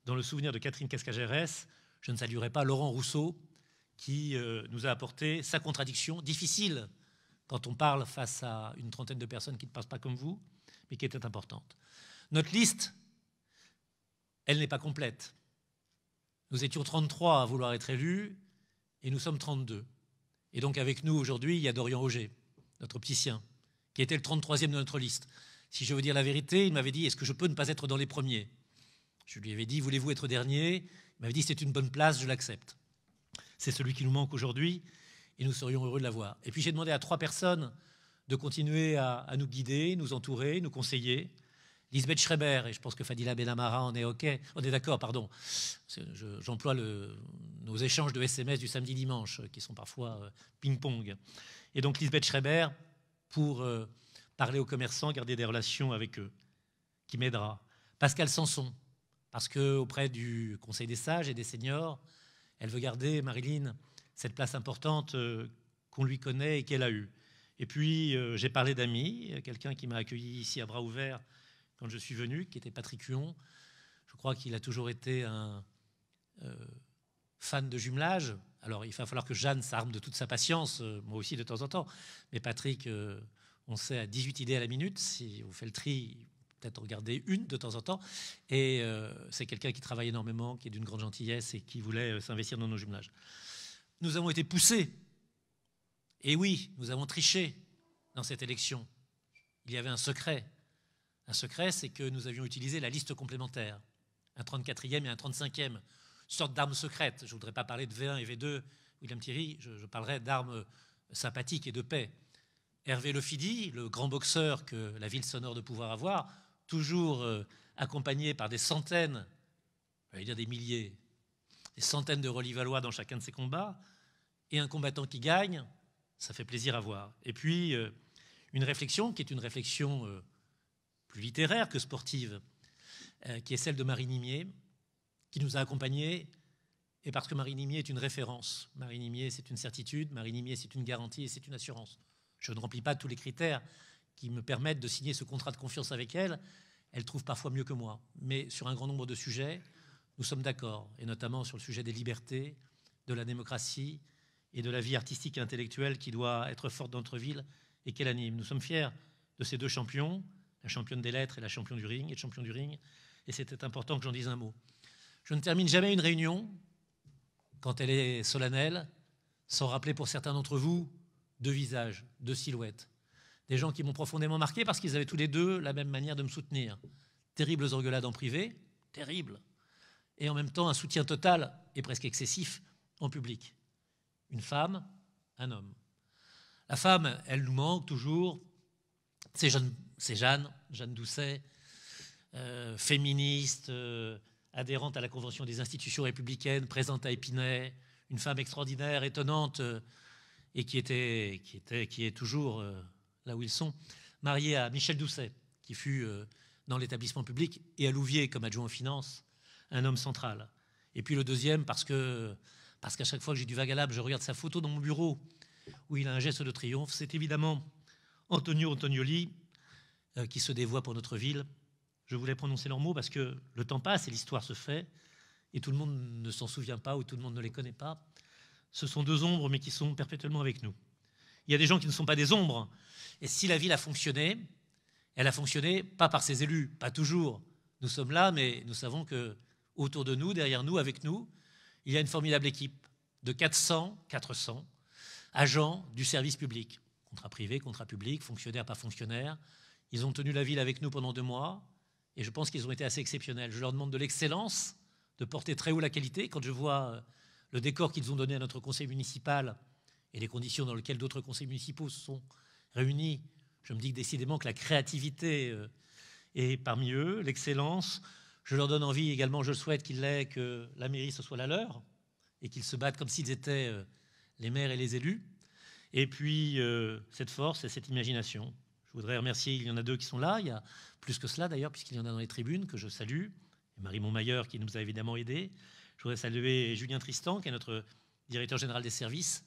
dans le souvenir de Catherine Cascagerès, je ne saluerai pas Laurent Rousseau, qui nous a apporté sa contradiction, difficile quand on parle face à une trentaine de personnes qui ne pensent pas comme vous, mais qui était importante. Notre liste, elle n'est pas complète. Nous étions 33 à vouloir être élus et nous sommes 32. Et donc avec nous aujourd'hui, il y a Dorian Auger, notre opticien, qui était le 33e de notre liste. Si je veux dire la vérité, il m'avait dit « Est-ce que je peux ne pas être dans les premiers ?» Je lui avais dit « Voulez-vous être dernier ?» Il m'avait dit « C'est une bonne place, je l'accepte. » C'est celui qui nous manque aujourd'hui et nous serions heureux de l'avoir. Et puis j'ai demandé à 3 personnes de continuer à nous guider, nous entourer, nous conseiller. Lisbeth Schreiber, et je pense que Fadila Benamara on est d'accord, pardon. J'emploie nos échanges de SMS du samedi-dimanche, qui sont parfois ping-pong. Et donc Lisbeth Schreiber, pour parler aux commerçants, garder des relations avec eux, qui m'aidera. Pascal Sanson, parce qu'auprès du Conseil des sages et des seniors, elle veut garder, Marilyn, cette place importante qu'on lui connaît et qu'elle a eue. Et puis, j'ai parlé d'amis, quelqu'un qui m'a accueilli ici à bras ouverts quand je suis venu, qui était Patrick Huon. Je crois qu'il a toujours été un fan de jumelage. Alors, il va falloir que Jeanne s'arme de toute sa patience, moi aussi de temps en temps. Mais Patrick, on sait, à 18 idées à la minute. Si on fait le tri, peut-être regarder une de temps en temps. Et c'est quelqu'un qui travaille énormément, qui est d'une grande gentillesse et qui voulait s'investir dans nos jumelages. Nous avons été poussés. Et oui, nous avons triché dans cette élection. Il y avait un secret. Un secret, c'est que nous avions utilisé la liste complémentaire. Un 34e et un 35e. Sorte d'armes secrètes. Je ne voudrais pas parler de V1 et V2, William Thierry, je parlerai d'armes sympathiques et de paix. Hervé Lefidi, le grand boxeur que la ville s'honore de pouvoir avoir, toujours accompagné par des centaines, j'allais dire des milliers, des centaines de Relivallois dans chacun de ses combats, et un combattant qui gagne, ça fait plaisir à voir. Et puis, une réflexion qui est une réflexion plus littéraire que sportive, qui est celle de Marie Nimier, qui nous a accompagnés, et parce que Marie Nimier est une référence. Marie Nimier, c'est une certitude, Marie Nimier, c'est une garantie et c'est une assurance. Je ne remplis pas tous les critères qui me permettent de signer ce contrat de confiance avec elle. Elle trouve parfois mieux que moi. Mais sur un grand nombre de sujets, nous sommes d'accord, et notamment sur le sujet des libertés, de la démocratie et de la vie artistique et intellectuelle qui doit être forte dans notre ville et qu'elle anime. Nous sommes fiers de ces 2 champions, la championne des lettres et la championne du ring, et le champion du ring, et c'était important que j'en dise un mot. Je ne termine jamais une réunion, quand elle est solennelle, sans rappeler pour certains d'entre vous 2 visages, 2 silhouettes. Des gens qui m'ont profondément marqué parce qu'ils avaient tous les 2 la même manière de me soutenir. Terribles engueulades en privé, terribles, et en même temps un soutien total et presque excessif en public. Une femme, un homme. La femme, elle nous manque toujours. C'est Jeanne Doucet, féministe, adhérente à la Convention des institutions républicaines, présente à Épinay, une femme extraordinaire, étonnante, et qui est toujours là où ils sont, mariée à Michel Doucet, qui fut dans l'établissement public, et à Louviers comme adjoint aux finances, un homme central. Et puis le deuxième, parce qu'à chaque fois que j'ai du vague à l'âme, je regarde sa photo dans mon bureau, où il a un geste de triomphe, c'est évidemment Antonio Antonioli, qui se dévoue pour notre ville. Je voulais prononcer leurs mots parce que le temps passe et l'histoire se fait, et tout le monde ne s'en souvient pas ou tout le monde ne les connaît pas. Ce sont 2 ombres, mais qui sont perpétuellement avec nous. Il y a des gens qui ne sont pas des ombres. Et si la ville a fonctionné, elle a fonctionné pas par ses élus, pas toujours. Nous sommes là, mais nous savons que autour de nous, derrière nous, avec nous, il y a une formidable équipe de 400 agents du service public. Contrat privé, contrat public, fonctionnaires, pas fonctionnaires. Ils ont tenu la ville avec nous pendant 2 mois. Et je pense qu'ils ont été assez exceptionnels. Je leur demande de l'excellence, de porter très haut la qualité. Quand je vois le décor qu'ils ont donné à notre conseil municipal et les conditions dans lesquelles d'autres conseils municipaux se sont réunis, je me dis décidément que la créativité est parmi eux, l'excellence. Je leur donne envie également, je souhaite que la mairie, ce soit la leur, et qu'ils se battent comme s'ils étaient les maires et les élus. Et puis, cette force et cette imagination. Je voudrais remercier, il y en a 2 qui sont là, il y a plus que cela d'ailleurs, puisqu'il y en a dans les tribunes, que je salue, et Marie Montmailleur qui nous a évidemment aidés. Je voudrais saluer Julien Tristan, qui est notre directeur général des services.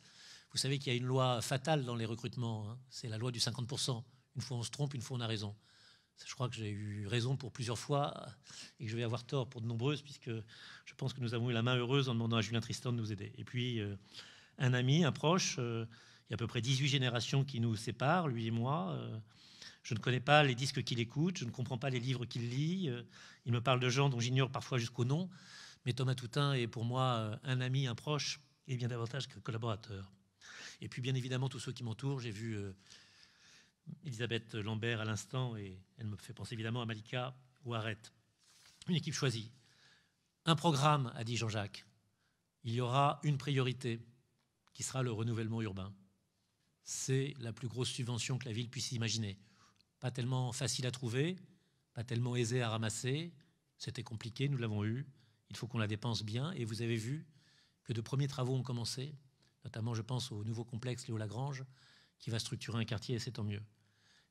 Vous savez qu'il y a une loi fatale dans les recrutements, hein. C'est la loi du 50%. Une fois on se trompe, une fois on a raison. Je crois que j'ai eu raison pour plusieurs fois et que je vais avoir tort pour de nombreuses, puisque je pense que nous avons eu la main heureuse en demandant à Julien Tristan de nous aider. Et puis, un ami, un proche, il y a à peu près 18 générations qui nous séparent, lui et moi. Je ne connais pas les disques qu'il écoute, je ne comprends pas les livres qu'il lit. Il me parle de gens dont j'ignore parfois jusqu'au nom. Mais Thomas Toutain est pour moi un ami, un proche, et bien davantage que collaborateur. Et puis bien évidemment tous ceux qui m'entourent. J'ai vu Elisabeth Lambert à l'instant, et elle me fait penser évidemment à Malika ou à Arrête. Une équipe choisie. Un programme, a dit Jean-Jacques. Il y aura une priorité qui sera le renouvellement urbain. C'est la plus grosse subvention que la ville puisse imaginer. Pas tellement facile à trouver, pas tellement aisé à ramasser. C'était compliqué, nous l'avons eu. Il faut qu'on la dépense bien. Et vous avez vu que de premiers travaux ont commencé, notamment je pense au nouveau complexe Léo Lagrange, qui va structurer un quartier, et c'est tant mieux.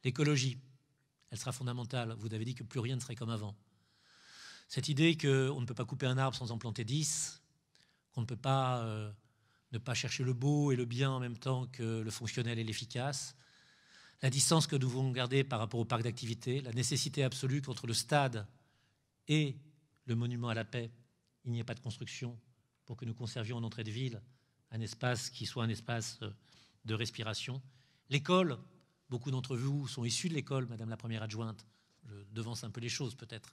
L'écologie, elle sera fondamentale. Vous avez dit que plus rien ne serait comme avant. Cette idée qu'on ne peut pas couper un arbre sans en planter 10, qu'on ne peut pas ne pas chercher le beau et le bien en même temps que le fonctionnel et l'efficace, la distance que nous devons garder par rapport au parc d'activités, la nécessité absolue qu'entre le stade et le monument à la paix, il n'y ait pas de construction pour que nous conservions en entrée de ville un espace qui soit un espace de respiration. L'école, beaucoup d'entre vous sont issus de l'école, Madame la Première Adjointe. Je devance un peu les choses peut-être.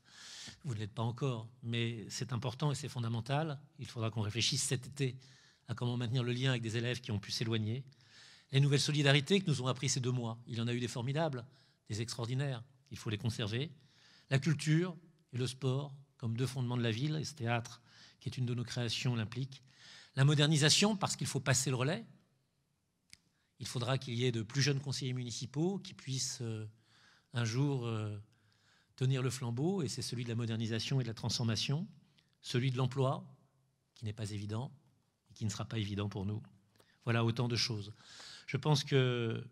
Vous ne l'êtes pas encore, mais c'est important et c'est fondamental. Il faudra qu'on réfléchisse cet été à comment maintenir le lien avec des élèves qui ont pu s'éloigner. Les nouvelles solidarités que nous ont appris ces 2 mois, il y en a eu des formidables, des extraordinaires, il faut les conserver. La culture et le sport comme 2 fondements de la ville, et ce théâtre qui est une de nos créations l'implique. La modernisation, parce qu'il faut passer le relais. Il faudra qu'il y ait de plus jeunes conseillers municipaux qui puissent un jour tenir le flambeau, et c'est celui de la modernisation et de la transformation, celui de l'emploi, qui n'est pas évident, et qui ne sera pas évident pour nous. Voilà autant de choses. Je pense qu'il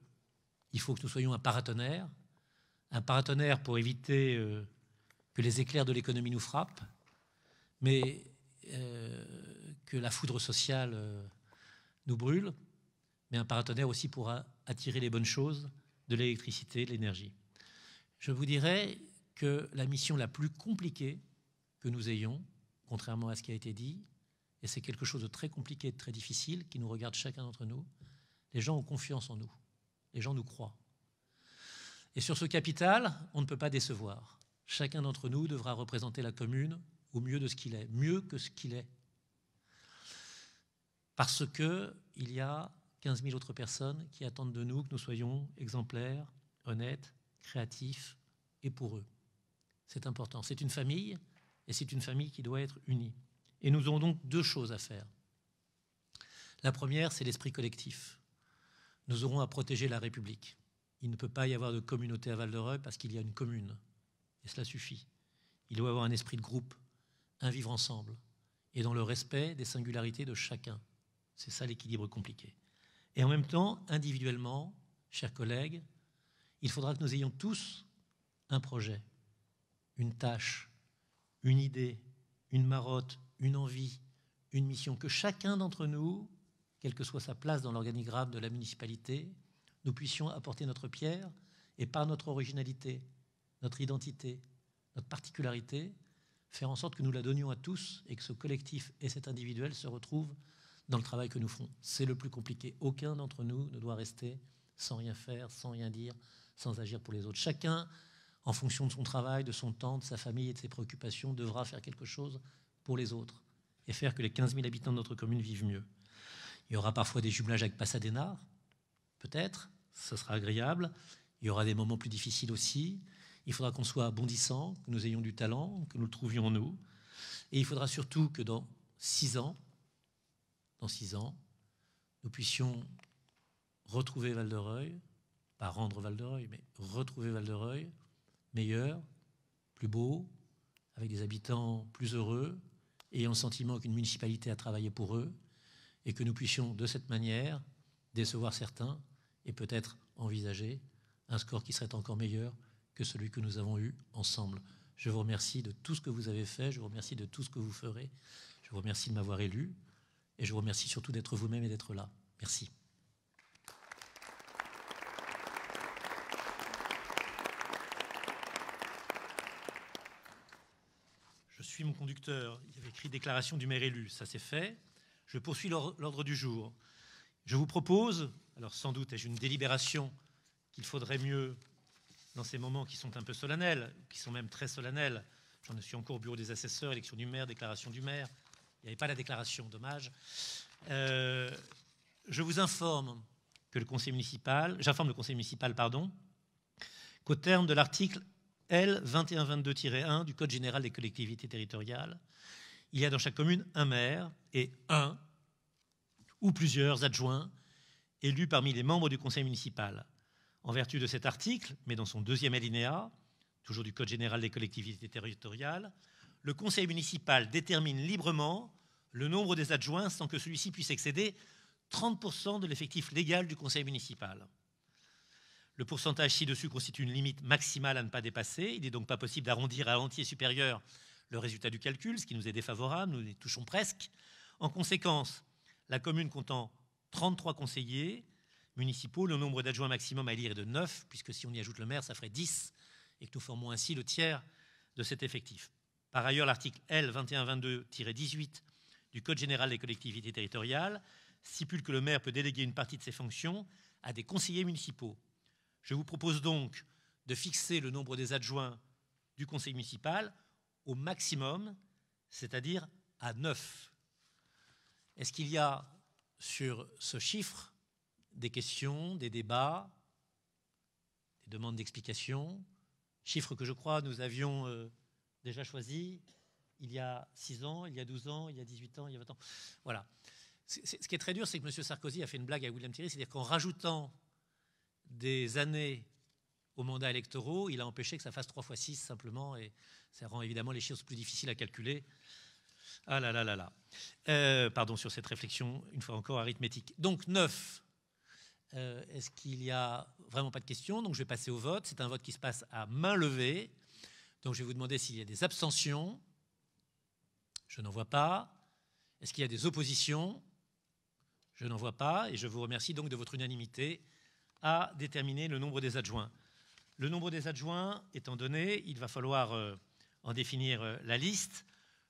faut que nous soyons un paratonnerre pour éviter que les éclairs de l'économie nous frappent, mais que la foudre sociale nous brûle, mais un paratonnerre aussi pour attirer les bonnes choses, de l'électricité, de l'énergie. Je vous dirais que la mission la plus compliquée que nous ayons, contrairement à ce qui a été dit, et c'est quelque chose de très compliqué, de très difficile, qui nous regarde chacun d'entre nous, les gens ont confiance en nous, les gens nous croient. Et sur ce capital, on ne peut pas décevoir. Chacun d'entre nous devra représenter la commune au mieux de ce qu'il est, mieux que ce qu'il est. Parce qu'il y a 15 000 autres personnes qui attendent de nous que nous soyons exemplaires, honnêtes, créatifs et pour eux. C'est important. C'est une famille, et c'est une famille qui doit être unie. Et nous aurons donc 2 choses à faire. La première, c'est l'esprit collectif. Nous aurons à protéger la République. Il ne peut pas y avoir de communauté à Val-de-Reuil parce qu'il y a une commune. Et cela suffit. Il doit y avoir un esprit de groupe, un vivre ensemble, et dans le respect des singularités de chacun. C'est ça l'équilibre compliqué. Et en même temps, individuellement, chers collègues, il faudra que nous ayons tous un projet, une tâche, une idée, une marotte, une envie, une mission, que chacun d'entre nous, quelle que soit sa place dans l'organigramme de la municipalité, nous puissions apporter notre pierre et par notre originalité, notre identité, notre particularité, faire en sorte que nous la donnions à tous et que ce collectif et cet individuel se retrouvent dans le travail que nous ferons. C'est le plus compliqué. Aucun d'entre nous ne doit rester sans rien faire, sans rien dire, sans agir pour les autres. Chacun, en fonction de son travail, de son temps, de sa famille et de ses préoccupations, devra faire quelque chose pour les autres et faire que les 15 000 habitants de notre commune vivent mieux. Il y aura parfois des jumelages avec Pasadena, peut-être, ce sera agréable. Il y aura des moments plus difficiles aussi. Il faudra qu'on soit bondissant, que nous ayons du talent, que nous le trouvions en nous. Et il faudra surtout que dans 6 ans, nous puissions retrouver Val-de-Reuil, pas rendre Val-de-Reuil, mais retrouver Val-de-Reuil meilleur, plus beau, avec des habitants plus heureux, ayant le sentiment qu'une municipalité a travaillé pour eux, et que nous puissions de cette manière décevoir certains et peut-être envisager un score qui serait encore meilleur que celui que nous avons eu ensemble. Je vous remercie de tout ce que vous avez fait, je vous remercie de tout ce que vous ferez, je vous remercie de m'avoir élu, et je vous remercie surtout d'être vous-même et d'être là. Merci. Je suis mon conducteur. Il y avait écrit déclaration du maire élu. Ça c'est fait. Je poursuis l'ordre du jour. Je vous propose, alors sans doute ai-je une délibération qu'il faudrait mieux dans ces moments qui sont un peu solennels, qui sont même très solennels. J'en suis en cours au bureau des assesseurs, élection du maire, déclaration du maire. Il n'y avait pas la déclaration, dommage. Je vous informe que le conseil municipal, j'informe le conseil municipal, qu'au terme de l'article L 2122-1 du Code général des collectivités territoriales, il y a dans chaque commune un maire et un ou plusieurs adjoints élus parmi les membres du conseil municipal. En vertu de cet article, mais dans son deuxième alinéa, toujours du Code général des collectivités territoriales, le conseil municipal détermine librement le nombre des adjoints sans que celui-ci puisse excéder 30% de l'effectif légal du conseil municipal. Le pourcentage ci-dessus constitue une limite maximale à ne pas dépasser. Il n'est donc pas possible d'arrondir à entier supérieur le résultat du calcul, ce qui nous est défavorable, nous y touchons presque. En conséquence, la commune comptant 33 conseillers municipaux, le nombre d'adjoints maximum à élire est de 9, puisque si on y ajoute le maire, ça ferait 10, et que nous formons ainsi le tiers de cet effectif. Par ailleurs, l'article L 2122-18 du Code général des collectivités territoriales stipule que le maire peut déléguer une partie de ses fonctions à des conseillers municipaux. Je vous propose donc de fixer le nombre des adjoints du conseil municipal au maximum, c'est-à-dire à 9. Est-ce qu'il y a sur ce chiffre des questions, des débats, des demandes d'explication? Chiffre que je crois nous avions déjà choisi il y a 6 ans, il y a 12 ans, il y a 18 ans, il y a 20 ans. Voilà. Ce qui est très dur, c'est que M. Sarkozy a fait une blague à William Thierry, c'est-à-dire qu'en rajoutant des années aux mandats électoraux, il a empêché que ça fasse 3 fois 6 simplement, et ça rend évidemment les choses plus difficiles à calculer. Ah là là là là. Pardon sur cette réflexion, une fois encore arithmétique. Donc 9. Est-ce qu'il y a vraiment pas de questions? Donc je vais passer au vote. C'est un vote qui se passe à main levée. Donc je vais vous demander s'il y a des abstentions. Je n'en vois pas. Est-ce qu'il y a des oppositions? Je n'en vois pas. Et je vous remercie donc de votre unanimité à déterminer le nombre des adjoints. Le nombre des adjoints étant donné, il va falloir en définir la liste.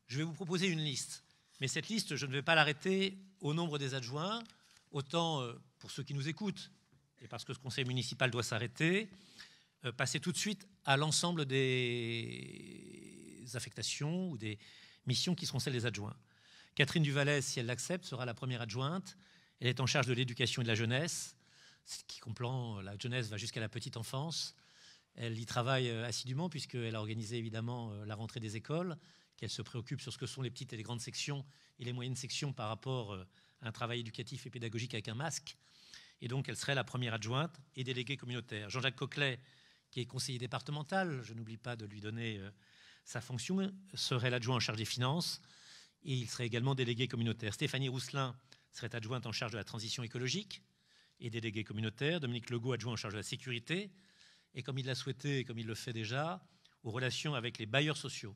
Je vais vous proposer une liste. Mais cette liste, je ne vais pas l'arrêter au nombre des adjoints, autant pour ceux qui nous écoutent, et parce que ce conseil municipal doit s'arrêter, passer tout de suite à l'ensemble des affectations ou des missions qui seront celles des adjoints. Catherine Duvalès, si elle l'accepte, sera la première adjointe. Elle est en charge de l'éducation et de la jeunesse, ce qui comprend la jeunesse va jusqu'à la petite enfance. Elle y travaille assidûment puisqu'elle a organisé évidemment la rentrée des écoles, qu'elle se préoccupe sur ce que sont les petites et les grandes sections et les moyennes sections par rapport à un travail éducatif et pédagogique avec un masque. Et donc, elle serait la première adjointe et déléguée communautaire. Jean-Jacques Coquelet, qui est conseiller départemental, je n'oublie pas de lui donner sa fonction, serait l'adjoint en charge des finances et il serait également délégué communautaire. Stéphanie Rousselin serait adjointe en charge de la transition écologique et délégué communautaire. Dominique Legault, adjoint en charge de la sécurité et comme il l'a souhaité et comme il le fait déjà, aux relations avec les bailleurs sociaux,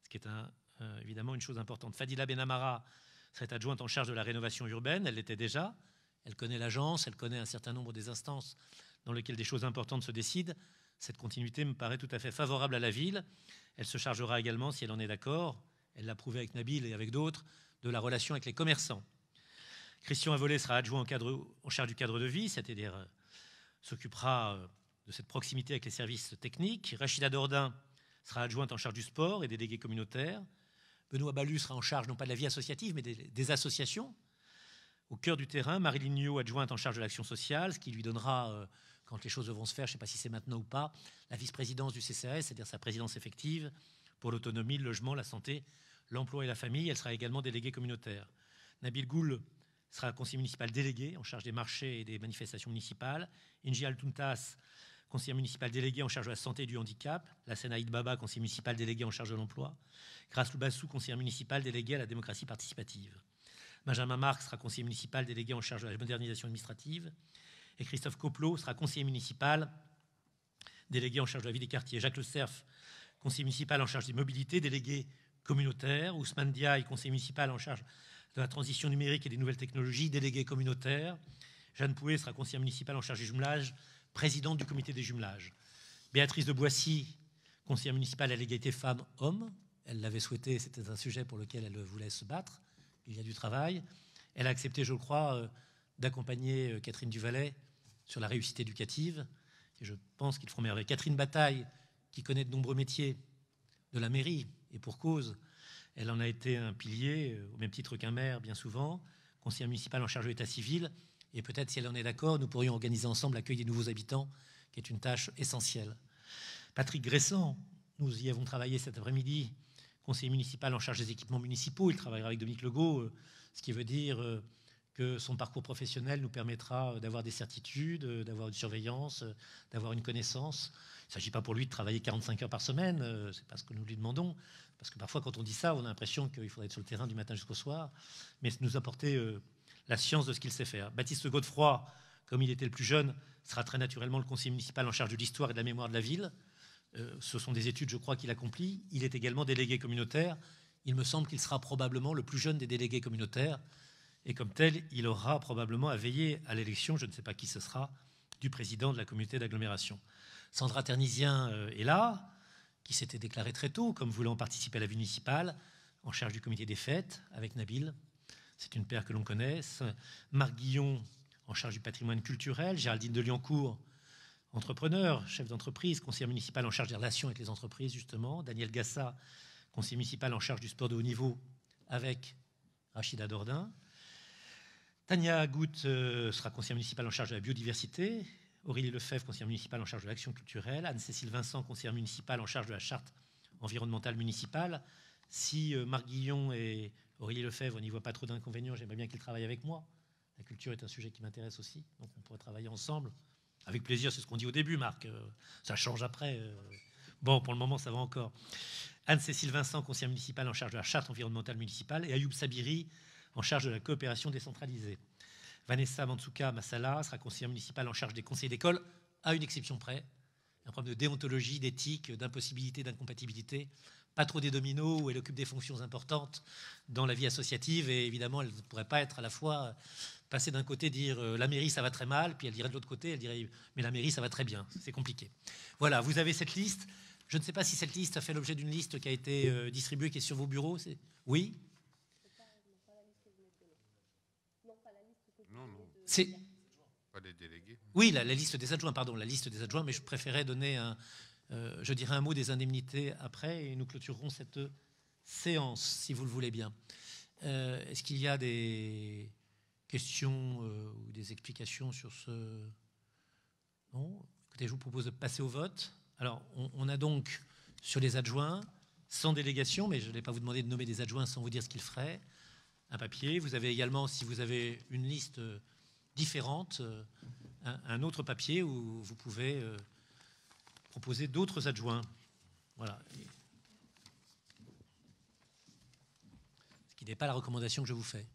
ce qui est évidemment une chose importante. Fadila Benamara serait adjointe en charge de la rénovation urbaine, elle l'était déjà, elle connaît l'agence, elle connaît un certain nombre des instances dans lesquelles des choses importantes se décident. Cette continuité me paraît tout à fait favorable à la ville. Elle se chargera également, si elle en est d'accord, elle l'a prouvé avec Nabil et avec d'autres, de la relation avec les commerçants. Christian Avolé sera adjoint en charge du cadre de vie, c'est-à-dire s'occupera de cette proximité avec les services techniques. Rachida Dordain sera adjointe en charge du sport et déléguée communautaire. Benoît Balu sera en charge non pas de la vie associative, mais des associations. Au cœur du terrain, Marie Lignot, adjointe en charge de l'action sociale, ce qui lui donnera, quand les choses devront se faire, je ne sais pas si c'est maintenant ou pas, la vice-présidence du CCAS, c'est-à-dire sa présidence effective pour l'autonomie, le logement, la santé, l'emploi et la famille. Elle sera également déléguée communautaire. Nabil Goul sera conseiller municipal délégué en charge des marchés et des manifestations municipales. Inji Altuntas, conseiller municipal délégué en charge de la santé et du handicap. Lassana Aïd Baba, conseiller municipal délégué en charge de l'emploi. Grace Loubassou, conseiller municipal délégué à la démocratie participative. Benjamin Marc sera conseiller municipal délégué en charge de la modernisation administrative. Et Christophe Coplot sera conseiller municipal délégué en charge de la vie des quartiers. Jacques Le Cerf, conseiller municipal en charge des mobilités, délégué communautaire. Ousmane Diaye, conseiller municipal en charge de la transition numérique et des nouvelles technologies, délégué communautaire. Jeanne Pouet sera conseillère municipale en charge du jumelage, présidente du comité des jumelages. Béatrice de Boissy, conseillère municipale à l'égalité femmes-hommes. Elle l'avait souhaité, c'était un sujet pour lequel elle voulait se battre. Il y a du travail. Elle a accepté, je crois, d'accompagner Catherine Duvallet sur la réussite éducative. et je pense qu'ils feront merveille. Catherine Bataille, qui connaît de nombreux métiers de la mairie, et pour cause, elle en a été un pilier, au même titre qu'un maire, bien souvent, conseiller municipal en charge de l'état civil, et peut-être, si elle en est d'accord, nous pourrions organiser ensemble l'accueil des nouveaux habitants, qui est une tâche essentielle. Patrick Gressant, nous y avons travaillé cet après-midi, conseiller municipal en charge des équipements municipaux, il travaillera avec Dominique Legault, ce qui veut dire que son parcours professionnel nous permettra d'avoir des certitudes, d'avoir une surveillance, d'avoir une connaissance. Il ne s'agit pas pour lui de travailler 45 heures par semaine, ce n'est pas ce que nous lui demandons, parce que parfois quand on dit ça, on a l'impression qu'il faudrait être sur le terrain du matin jusqu'au soir, mais nous apporter la science de ce qu'il sait faire. Baptiste Godefroy, comme il était le plus jeune, sera très naturellement le conseiller municipal en charge de l'histoire et de la mémoire de la ville. Ce sont des études, je crois, qu'il accomplit. Il est également délégué communautaire. Il me semble qu'il sera probablement le plus jeune des délégués communautaires. Et comme tel, il aura probablement à veiller à l'élection, je ne sais pas qui ce sera, du président de la communauté d'agglomération. Sandra Ternisien est là, qui s'était déclarée très tôt comme voulant participer à la vie municipale, en charge du comité des fêtes, avec Nabil. C'est une paire que l'on connaisse. Marc Guillon, en charge du patrimoine culturel. Géraldine de Liancourt, entrepreneur, chef d'entreprise, conseiller municipal en charge des relations avec les entreprises, justement. Daniel Gassa, conseiller municipal en charge du sport de haut niveau, avec Rachida Dordain. Tania Agout sera conseillère municipale en charge de la biodiversité. Aurélie Lefebvre, conseillère municipale en charge de l'action culturelle. Anne-Cécile Vincent, conseillère municipale en charge de la charte environnementale municipale. Si Marc Guillon et Aurélie Lefebvre n'y voient pas trop d'inconvénients, j'aimerais bien qu'ils travaillent avec moi. La culture est un sujet qui m'intéresse aussi, donc on pourrait travailler ensemble. Avec plaisir, c'est ce qu'on dit au début, Marc. Ça change après. Bon, pour le moment, ça va encore. Anne-Cécile Vincent, conseillère municipale en charge de la charte environnementale municipale. Et Ayoub Sabiri, en charge de la coopération décentralisée. Vanessa Mansouka Massala sera conseillère municipale en charge des conseils d'école, à une exception près. Un problème de déontologie, d'éthique, d'impossibilité, d'incompatibilité. Pas trop des dominos, où elle occupe des fonctions importantes dans la vie associative. Et évidemment, elle ne pourrait pas être à la fois passer d'un côté, dire la mairie, ça va très mal, puis elle dirait de l'autre côté, elle dirait mais la mairie, ça va très bien. C'est compliqué. Voilà, vous avez cette liste. Je ne sais pas si cette liste a fait l'objet d'une liste qui a été distribuée, qui est sur vos bureaux. Oui ? C'est pas les délégués. Oui, la liste des adjoints, pardon, la liste des adjoints, mais je préférais donner je dirais un mot des indemnités après, et nous clôturerons cette séance, si vous le voulez bien. Est-ce qu'il y a des questions ou des explications sur ce... Non ? Écoutez, je vous propose de passer au vote. Alors, on a donc sur les adjoints, sans délégation, mais je ne vais pas vous demander de nommer des adjoints sans vous dire ce qu'ils feraient, un papier. Vous avez également, si vous avez une liste différente, un autre papier où vous pouvez proposer d'autres adjoints. Voilà. Ce qui n'est pas la recommandation que je vous fais.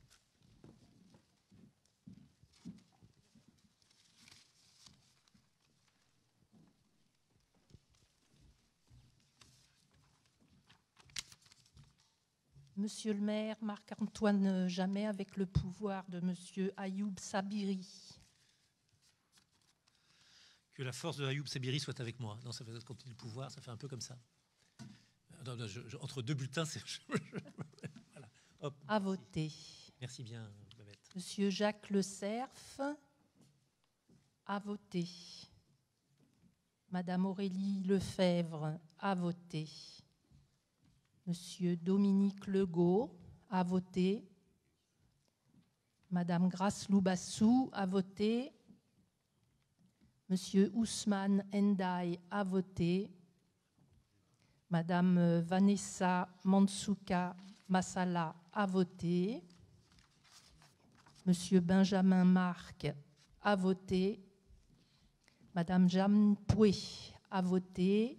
Monsieur le maire, Marc-Antoine Jamet, avec le pouvoir de monsieur Ayoub Sabiri. Que la force de Ayoub Sabiri soit avec moi. Non, ça fait quand il a le pouvoir, ça fait un peu comme ça. Non, entre deux bulletins, c'est... Voilà. Hop. À voter. Merci bien, Babette. Monsieur Jacques Le Cerf. À voter. Madame Aurélie Lefebvre. À voter. Monsieur Dominique Legault. À voter. Madame Grace Loubassou. À voter. Monsieur Ousmane Ndiaye a voté. Madame Vanessa Mansouka Massala a voté. Monsieur Benjamin Marc a voté. Madame Jeanne Pouet a voté.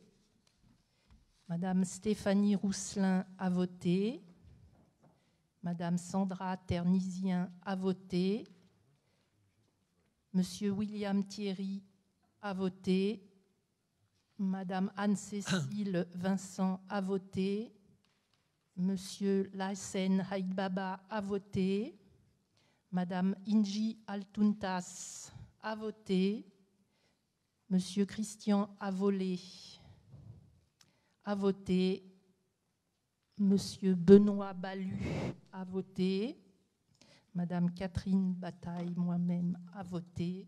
Madame Stéphanie Rousselin a voté. Madame Sandra Ternisien a voté. Monsieur William Thierry a voté. Madame Anne-Cécile Vincent a voté. Monsieur Lassen Haïd-Baba a voté. Madame Inji Altuntas a voté. Monsieur Christian Avolé a voté. Monsieur Benoît Balu a voté. Madame Catherine Bataille, moi-même, a voté.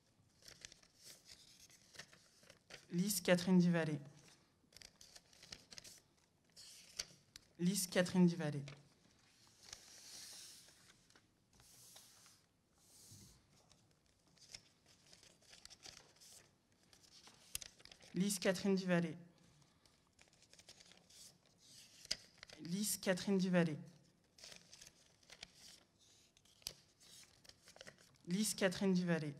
Lys Catherine Duvallée. Lys Catherine Duvallée. Lys Catherine Duvallée. Lys Catherine Duvallée. Lys Catherine Duvallée.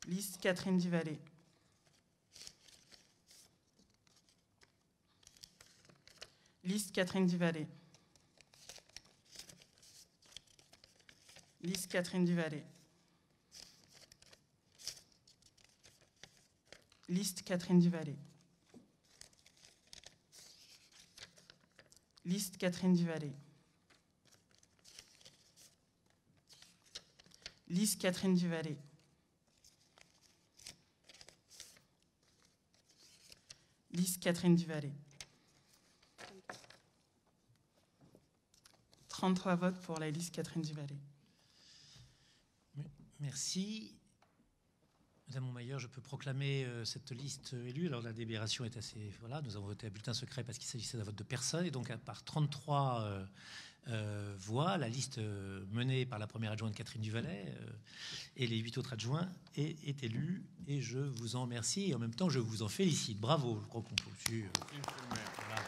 Lys Catherine Duvallée. Lys Catherine Duvallée. Lys Catherine Duvallée. Lys Catherine Duvallée. Lys Catherine Duvallée. Lys Catherine Duvallée. Lys Catherine Duvallée. 33 votes pour la liste Catherine Duvallée. Merci. Madame Montmayor, je peux proclamer cette liste élue. Alors la délibération est assez... Voilà, nous avons voté à bulletin secret parce qu'il s'agissait d'un vote de personne. Et donc par 33 voix, la liste menée par la première adjointe Catherine Duvallée et les 8 autres adjoints est élue. Et je vous en remercie. Et en même temps, je vous en félicite. Bravo. Je crois qu'on peut aussi... voilà.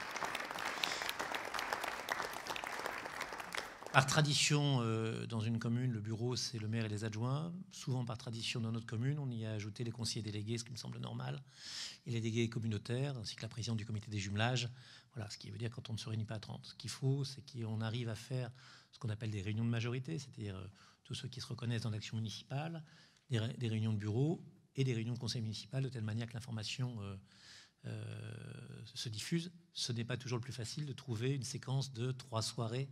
Par tradition, dans une commune, le bureau, c'est le maire et les adjoints. Souvent, par tradition, dans notre commune, on y a ajouté les conseillers délégués, ce qui me semble normal, et les délégués communautaires, ainsi que la présidente du comité des jumelages. Voilà, ce qui veut dire quand on ne se réunit pas à 30. Ce qu'il faut, c'est qu'on arrive à faire ce qu'on appelle des réunions de majorité, c'est-à-dire tous ceux qui se reconnaissent dans l'action municipale, des réunions de bureau et des réunions de conseil municipal, de telle manière que l'information se diffuse. Ce n'est pas toujours le plus facile de trouver une séquence de 3 soirées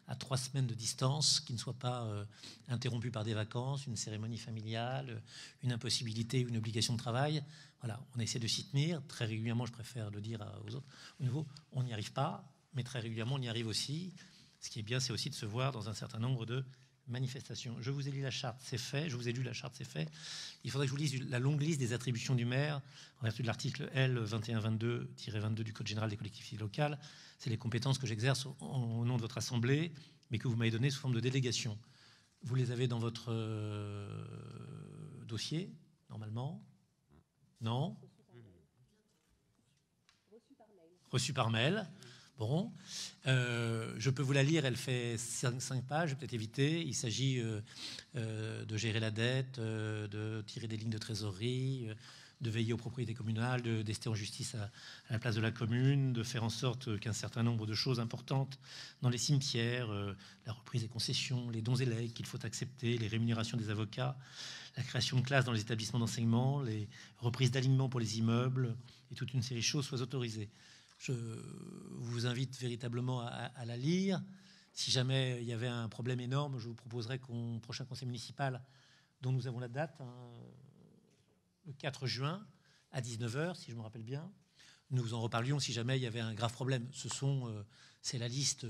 à 3 semaines de distance qui ne soit pas interrompue par des vacances, une cérémonie familiale, une impossibilité ou une obligation de travail. Voilà, on essaie de s'y tenir. Très régulièrement, je préfère le dire aux autres, au niveau, on n'y arrive pas, mais très régulièrement, on y arrive aussi. Ce qui est bien, c'est aussi de se voir dans un certain nombre de manifestations. Je vous ai lu la charte, c'est fait. Je vous ai lu la charte, c'est fait. Il faudrait que je vous lise la longue liste des attributions du maire en vertu de l'article L 2122-22 du Code général des collectivités locales. C'est les compétences que j'exerce au nom de votre assemblée, mais que vous m'avez données sous forme de délégation. Vous les avez dans votre dossier, normalement? Non? Reçu par mail. Bon, je peux vous la lire, elle fait 5 pages, je vais peut-être éviter. Il s'agit de gérer la dette, de tirer des lignes de trésorerie, de veiller aux propriétés communales, d'ester en justice à la place de la commune, de faire en sorte qu'un certain nombre de choses importantes dans les cimetières, la reprise des concessions, les dons et legs qu'il faut accepter, les rémunérations des avocats, la création de classes dans les établissements d'enseignement, les reprises d'alignement pour les immeubles et toute une série de choses soient autorisées. Je vous invite véritablement à la lire. Si jamais il y avait un problème énorme, je vous proposerais qu'au prochain conseil municipal, dont nous avons la date, le 4 juin, à 19h, si je me rappelle bien, nous en reparlions si jamais il y avait un grave problème. C'est la liste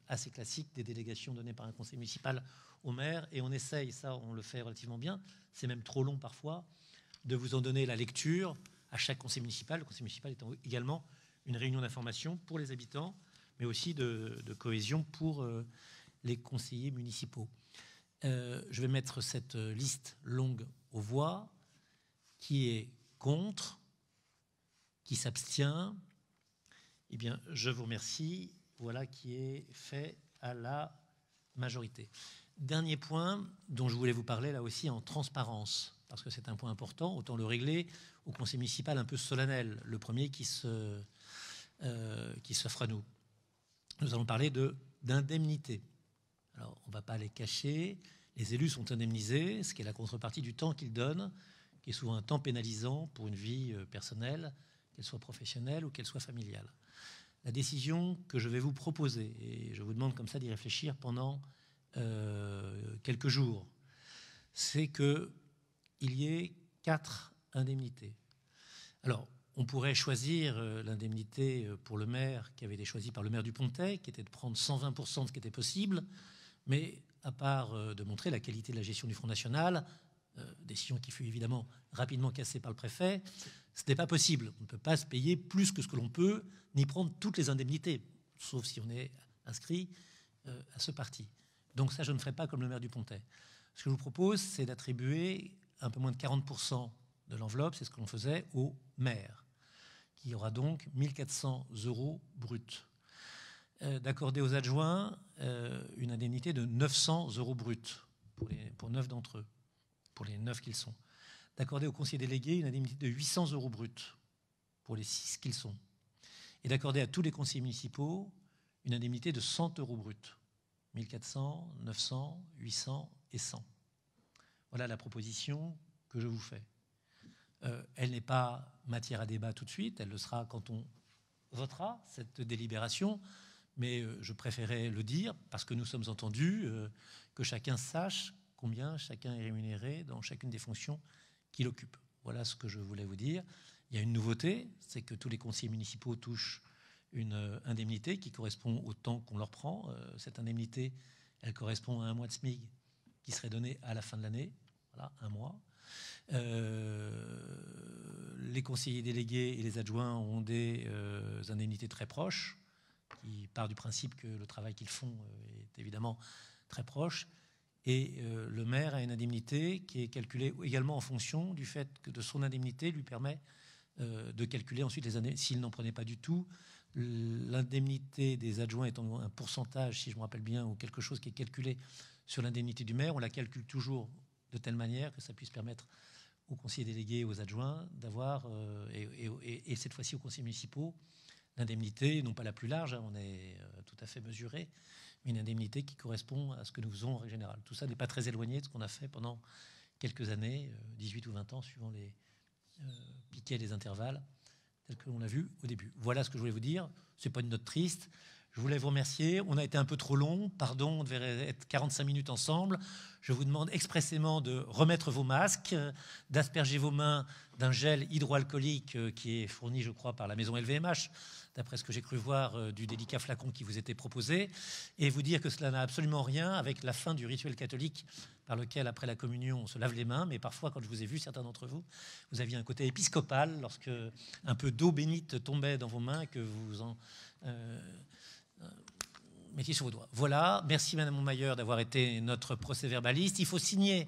assez classique des délégations données par un conseil municipal au maire, et on essaye, ça on le fait relativement bien, c'est même trop long parfois, de vous en donner la lecture à chaque conseil municipal, le conseil municipal étant également une réunion d'information pour les habitants, mais aussi de cohésion pour les conseillers municipaux. Je vais mettre cette liste longue aux voix. Qui est contre? Qui s'abstient? Eh bien, je vous remercie. Voilà qui est fait à la majorité. Dernier point dont je voulais vous parler, là aussi, en transparence, parce que c'est un point important, autant le régler au conseil municipal un peu solennel, le premier qui s'offre à nous. Nous allons parler d'indemnité. Alors, on ne va pas les cacher. Les élus sont indemnisés, ce qui est la contrepartie du temps qu'ils donnent, qui est souvent un temps pénalisant pour une vie personnelle, qu'elle soit professionnelle ou qu'elle soit familiale. La décision que je vais vous proposer, et je vous demande comme ça d'y réfléchir pendant quelques jours, c'est qu'il y ait 4 indemnités. Alors, on pourrait choisir l'indemnité pour le maire qui avait été choisie par le maire du Pontet, qui était de prendre 120% de ce qui était possible, mais à part de montrer la qualité de la gestion du Front National, décision qui fut évidemment rapidement cassée par le préfet, ce n'est pas possible. On ne peut pas se payer plus que ce que l'on peut, ni prendre toutes les indemnités, sauf si on est inscrit à ce parti. Donc ça, je ne ferai pas comme le maire du Pontet. Ce que je vous propose, c'est d'attribuer un peu moins de 40% de l'enveloppe, c'est ce que l'on faisait au maire, qui aura donc 1 400 € bruts. D'accorder aux adjoints une indemnité de 900 € bruts pour 9 d'entre eux, pour les 9 qu'ils sont. D'accorder aux conseillers délégués une indemnité de 800 € bruts pour les 6 qu'ils sont. Et d'accorder à tous les conseillers municipaux une indemnité de 100 € bruts. 1400, 900, 800 et 100. Voilà la proposition que je vous fais. Elle n'est pas matière à débat tout de suite, elle le sera quand on votera cette délibération, mais je préférais le dire parce que nous sommes entendus, que chacun sache combien chacun est rémunéré dans chacune des fonctions qu'il occupe. Voilà ce que je voulais vous dire. Il y a une nouveauté, c'est que tous les conseillers municipaux touchent une indemnité qui correspond au temps qu'on leur prend. Cette indemnité, elle correspond à 1 mois de SMIC qui serait donné à la fin de l'année. Voilà, 1 mois. Les conseillers délégués et les adjoints ont des indemnités très proches, qui part du principe que le travail qu'ils font est évidemment très proche. Et le maire a une indemnité qui est calculée également en fonction du fait que de son indemnité lui permet de calculer ensuite les années. S'il n'en prenait pas du tout, l'indemnité des adjoints étant un pourcentage, si je me rappelle bien, ou quelque chose qui est calculé sur l'indemnité du maire, on la calcule toujours de telle manière que ça puisse permettre aux conseillers délégués et aux adjoints d'avoir, et cette fois-ci aux conseillers municipaux, l'indemnité, non pas la plus large, on est tout à fait mesuré, mais une indemnité qui correspond à ce que nous faisons en règle générale. Tout ça n'est pas très éloigné de ce qu'on a fait pendant quelques années, 18 ou 20 ans, suivant les piquets et les intervalles, tel que l'on l'a vu au début. Voilà ce que je voulais vous dire. Ce n'est pas une note triste. Je voulais vous remercier. On a été un peu trop long. Pardon, on devait être 45 minutes ensemble. Je vous demande expressément de remettre vos masques, d'asperger vos mains d'un gel hydroalcoolique qui est fourni, je crois, par la maison LVMH, d'après ce que j'ai cru voir du délicat flacon qui vous était proposé, et vous dire que cela n'a absolument rien avec la fin du rituel catholique par lequel, après la communion, on se lave les mains. Mais parfois, quand je vous ai vu, certains d'entre vous, vous aviez un côté épiscopal lorsque un peu d'eau bénite tombait dans vos mains et que vous en mettiez sur vos doigts. Voilà, merci Madame Montmayor d'avoir été notre procès-verbaliste. Il faut signer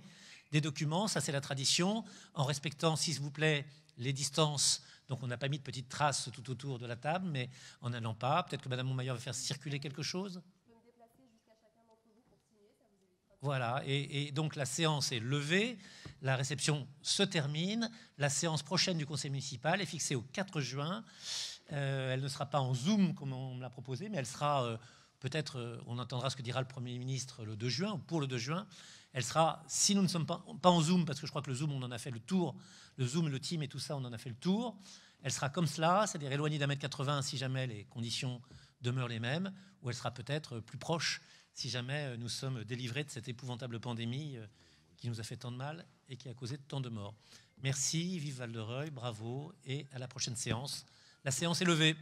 des documents, ça c'est la tradition, en respectant, s'il vous plaît, les distances. Donc on n'a pas mis de petites traces tout autour de la table, mais en n'allant pas. Peut-être que Madame Montmayor va faire circuler quelque chose. Je peux me déplacer jusqu'à chacun d'entre vous pour signer, ça vous évitera. Voilà, et donc la séance est levée, la réception se termine. La séance prochaine du conseil municipal est fixée au 4 juin. Elle ne sera pas en Zoom comme on me l'a proposé, mais elle sera, peut-être, on entendra ce que dira le Premier ministre le 2 juin, ou pour le 2 juin. Elle sera, si nous ne sommes pas en Zoom, parce que je crois que le Zoom, on en a fait le tour, le Zoom, le Team et tout ça, on en a fait le tour. Elle sera comme cela, c'est-à-dire éloignée d'1,80 m si jamais les conditions demeurent les mêmes, ou elle sera peut-être plus proche si jamais nous sommes délivrés de cette épouvantable pandémie qui nous a fait tant de mal et qui a causé tant de morts. Merci, vive Val-de-Reuil, bravo, et à la prochaine séance. La séance est levée.